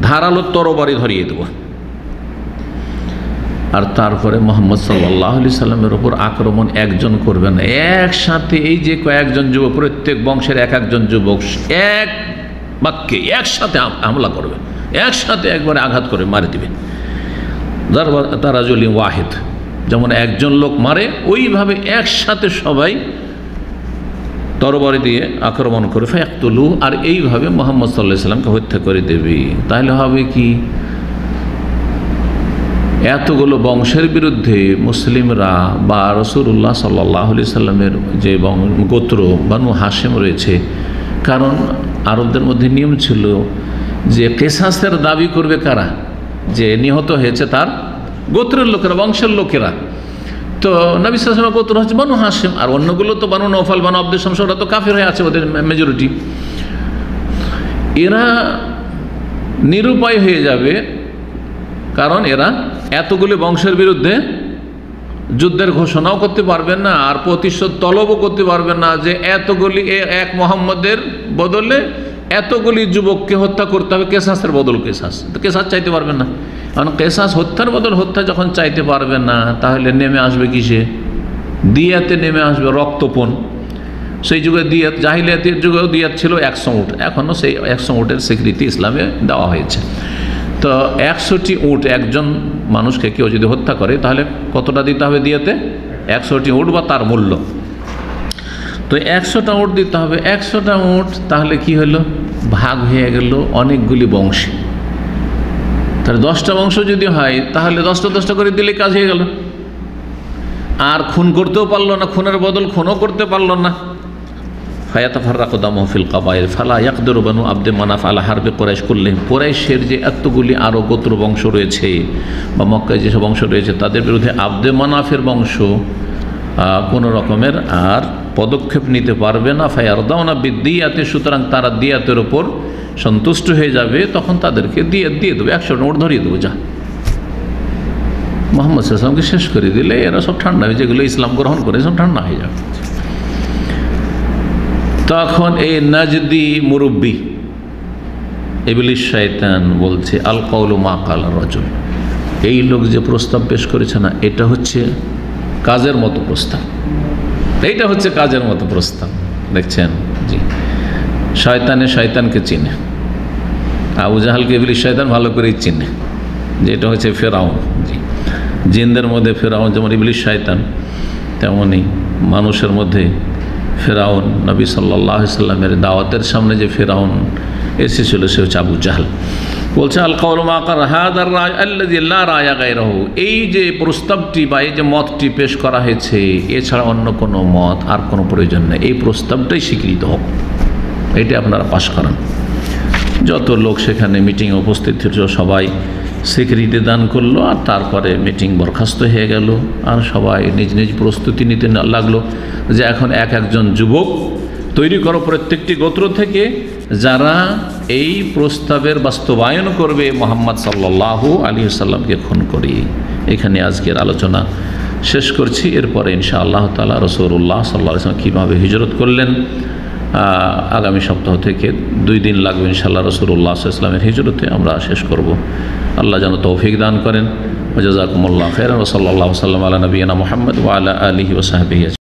ধারালো তরবারি ধরিয়ে দেব, আর তারপরে মুহাম্মদ সাল্লাল্লাহু আলাইহি সাল্লামের উপর আক্রমণ একজন করবে না, একসাথে এই যে কয়েকজন যুবক, প্রত্যেক বংশের এক একজন যুবক এক বাক্যে একসাথে হামলা করবে, একসাথে একবারে আঘাত করে মারে দিবে। তারাজুলি ওয়াহিদ, যেমন একজন লোক মারে ওইভাবে একসাথে সবাই তরবারি দিয়ে আক্রমণ করে ফায়াকতুলু, আর এইভাবে মুহাম্মদ সাল্লাল্লাহু আলাইহি সাল্লামকে হত্যা করে দেবে। তাহলে হবে কি, এতগুলো বংশের বিরুদ্ধে মুসলিমরা বা রাসূলুল্লাহ সাল্লাল্লাহু আলাইহি সাল্লামের যে গোত্র বানু হাশেম রয়েছে, কারণ আরবদের মধ্যে নিয়ম ছিল যে কেসাসের দাবি করবে কারা? যে নিহত হয়েছে তার গোত্রের লোকেরা, বংশের লোকেরা। তো নবী সাল্লাল্লাহু আলাইহি ওয়াসাল্লামের গোত্র হচ্ছে বানু হাশেম, আর অন্যগুলো তো বানু নওফাল, বানু আব্দুস শামস, ওরা তো কাফির হয়ে আছে, ওদের মেজরিটি। এরা নিরুপায় হয়ে যাবে, কারণ এরা এতগুলি বংশের বিরুদ্ধে যুদ্ধের ঘোষণাও করতে পারবেন না, আর প্রতিশোধ তলবও করতে পারবেন না যে এতগুলি এক মোহাম্মদের বদলে এতগুলি যুবককে হত্যা করতে হবে, কেসাসের বদল কেসাস, তো কেসাস চাইতে পারবেন না। কারণ কেসাস হত্যার বদল হত্যা যখন চাইতে পারবেন না, তাহলে নেমে আসবে কিসে? দিয়াতে নেমে আসবে, রক্তপণ। সেই যুগে দিয়াত, জাহিলিয়াতের যুগেও দিয়াত ছিল 100 উট, এখনও সেই 100 উটের স্বীকৃতি ইসলামে দেওয়া হয়েছে। তো 100টি উট একজন মানুষকে কেউ যদি হত্যা করে, তাহলে কতটা দিতে হবে দিয়াতে? 100টি উট বা তার মূল্য। তো 100টা উট দিতে হবে। 100টা উট তাহলে কি হলো? ভাগ হয়ে গেল অনেকগুলি বংশে। তাহলে 10টা বংশ যদি হয়, তাহলে 10টা করে দিলে কাজ হয়ে গেল। আর খুন করতেও পারলো না, খুনের বদল খুনও করতে পারলো না। ফায়াতাফাররাকু দামুহুম ফিল কাবাইল ফালা ইয়াকদিরু বানু আব্দে মানাফ আলা হারবি কুরাইশ কুল্লিহিম, কুরাইশের যে এতগুলি আরও গোত্র বংশ রয়েছে বা মক্কায় যেসব বংশ রয়েছে, তাদের বিরুদ্ধে আব্দে মানাফের বংশ কোনো রকমের আর পদক্ষেপ নিতে পারবে না। ফায়ারদাউনা বিদ্দিয়াতে, সুতরাং তারা দিয়াতের ওপর সন্তুষ্ট হয়ে যাবে, তখন তাদেরকে দিয়ে দেবে, 100 নোট ধরিয়ে দেবো। যা মুহাম্মদ সাল্লাল্লাহু আলাইহি ওয়াসাল্লামকে শেষ করে দিলে এরা সব ঠান্ডা হয়ে, যেগুলো ইসলাম গ্রহণ করে সব ঠান্ডা হয়ে যাবে। তখন এই নাজদি মুরব্বী ইবলিস শয়তান বলছে আল কওলু মা কালা রাজুল, এই লোক যে প্রস্তাব পেশ করেছে না, এটা হচ্ছে কাজের মতো প্রস্তাব, এইটা হচ্ছে কাজের মতো প্রস্তাব। দেখছেন জি, শয়তানে শয়তানকে চিনে, আবু জাহালকে ইবলিস শয়তান ভালো করেই চিনে, যে এটা হচ্ছে ফেরাউন। জি, জিনদের মধ্যে ফেরাউন যেমন ইবলিস শয়তান, তেমনই মানুষের মধ্যে ফেরাউন। নবী সাল্লাল্লাহু আলাইহি সাল্লামের দাওয়াতের সামনে যে ফেরাউন এসেছিল সে হচ্ছে আবু জাহাল। বলছে আল কওলু মা কাল হাদার রায় আল্লাযী লা রায়া গায়রহু, এই যে প্রস্তাবটি বা এই যে মতটি পেশ করা হয়েছে, এছাড়া অন্য কোনো মত আর কোনো প্রয়োজন নেই, এই প্রস্তাবটাই স্বীকৃত হোক, এটা আপনারা পাশ করান। যত লোক সেখানে মিটিংয়ে উপস্থিত ছিল সবাই স্বীকৃতি দান করলো, আর তারপরে মিটিং বরখাস্ত হয়ে গেল, আর সবাই নিজ নিজ প্রস্তুতি নিতে লাগলো যে এখন এক একজন যুবক তৈরি করো প্রত্যেকটি গোত্র থেকে, যারা এই প্রস্তাবের বাস্তবায়ন করবে মুহাম্মদ সাল্লাল্লাহু আলাইহি ওয়াসাল্লামকে খুন করি। এখানে আজকের আলোচনা শেষ করছি। এরপরে ইনশাআল্লাহ তাআলা রাসূলুল্লাহ সাল্লাল্লাহু আলাইহি ওয়াসাল্লাম কীভাবে হিজরত করলেন, আগামী সপ্তাহ থেকে 2 দিন লাগবে ইনশাআল্লাহ রাসূলুল্লাহ সাল্লাল্লাহু আলাইহি ওয়াসাল্লামের হিজরতে আমরা শেষ করব। আল্লাহ যেন তৌফিক দান করেন। ওয়া জাযাকুমুল্লাহু খাইরান ওয়া সাল্লাল্লাহু আলা নবিয়িনা মুহাম্মদ ওয়া আলা আলিহি ওয়া সাহবিহি।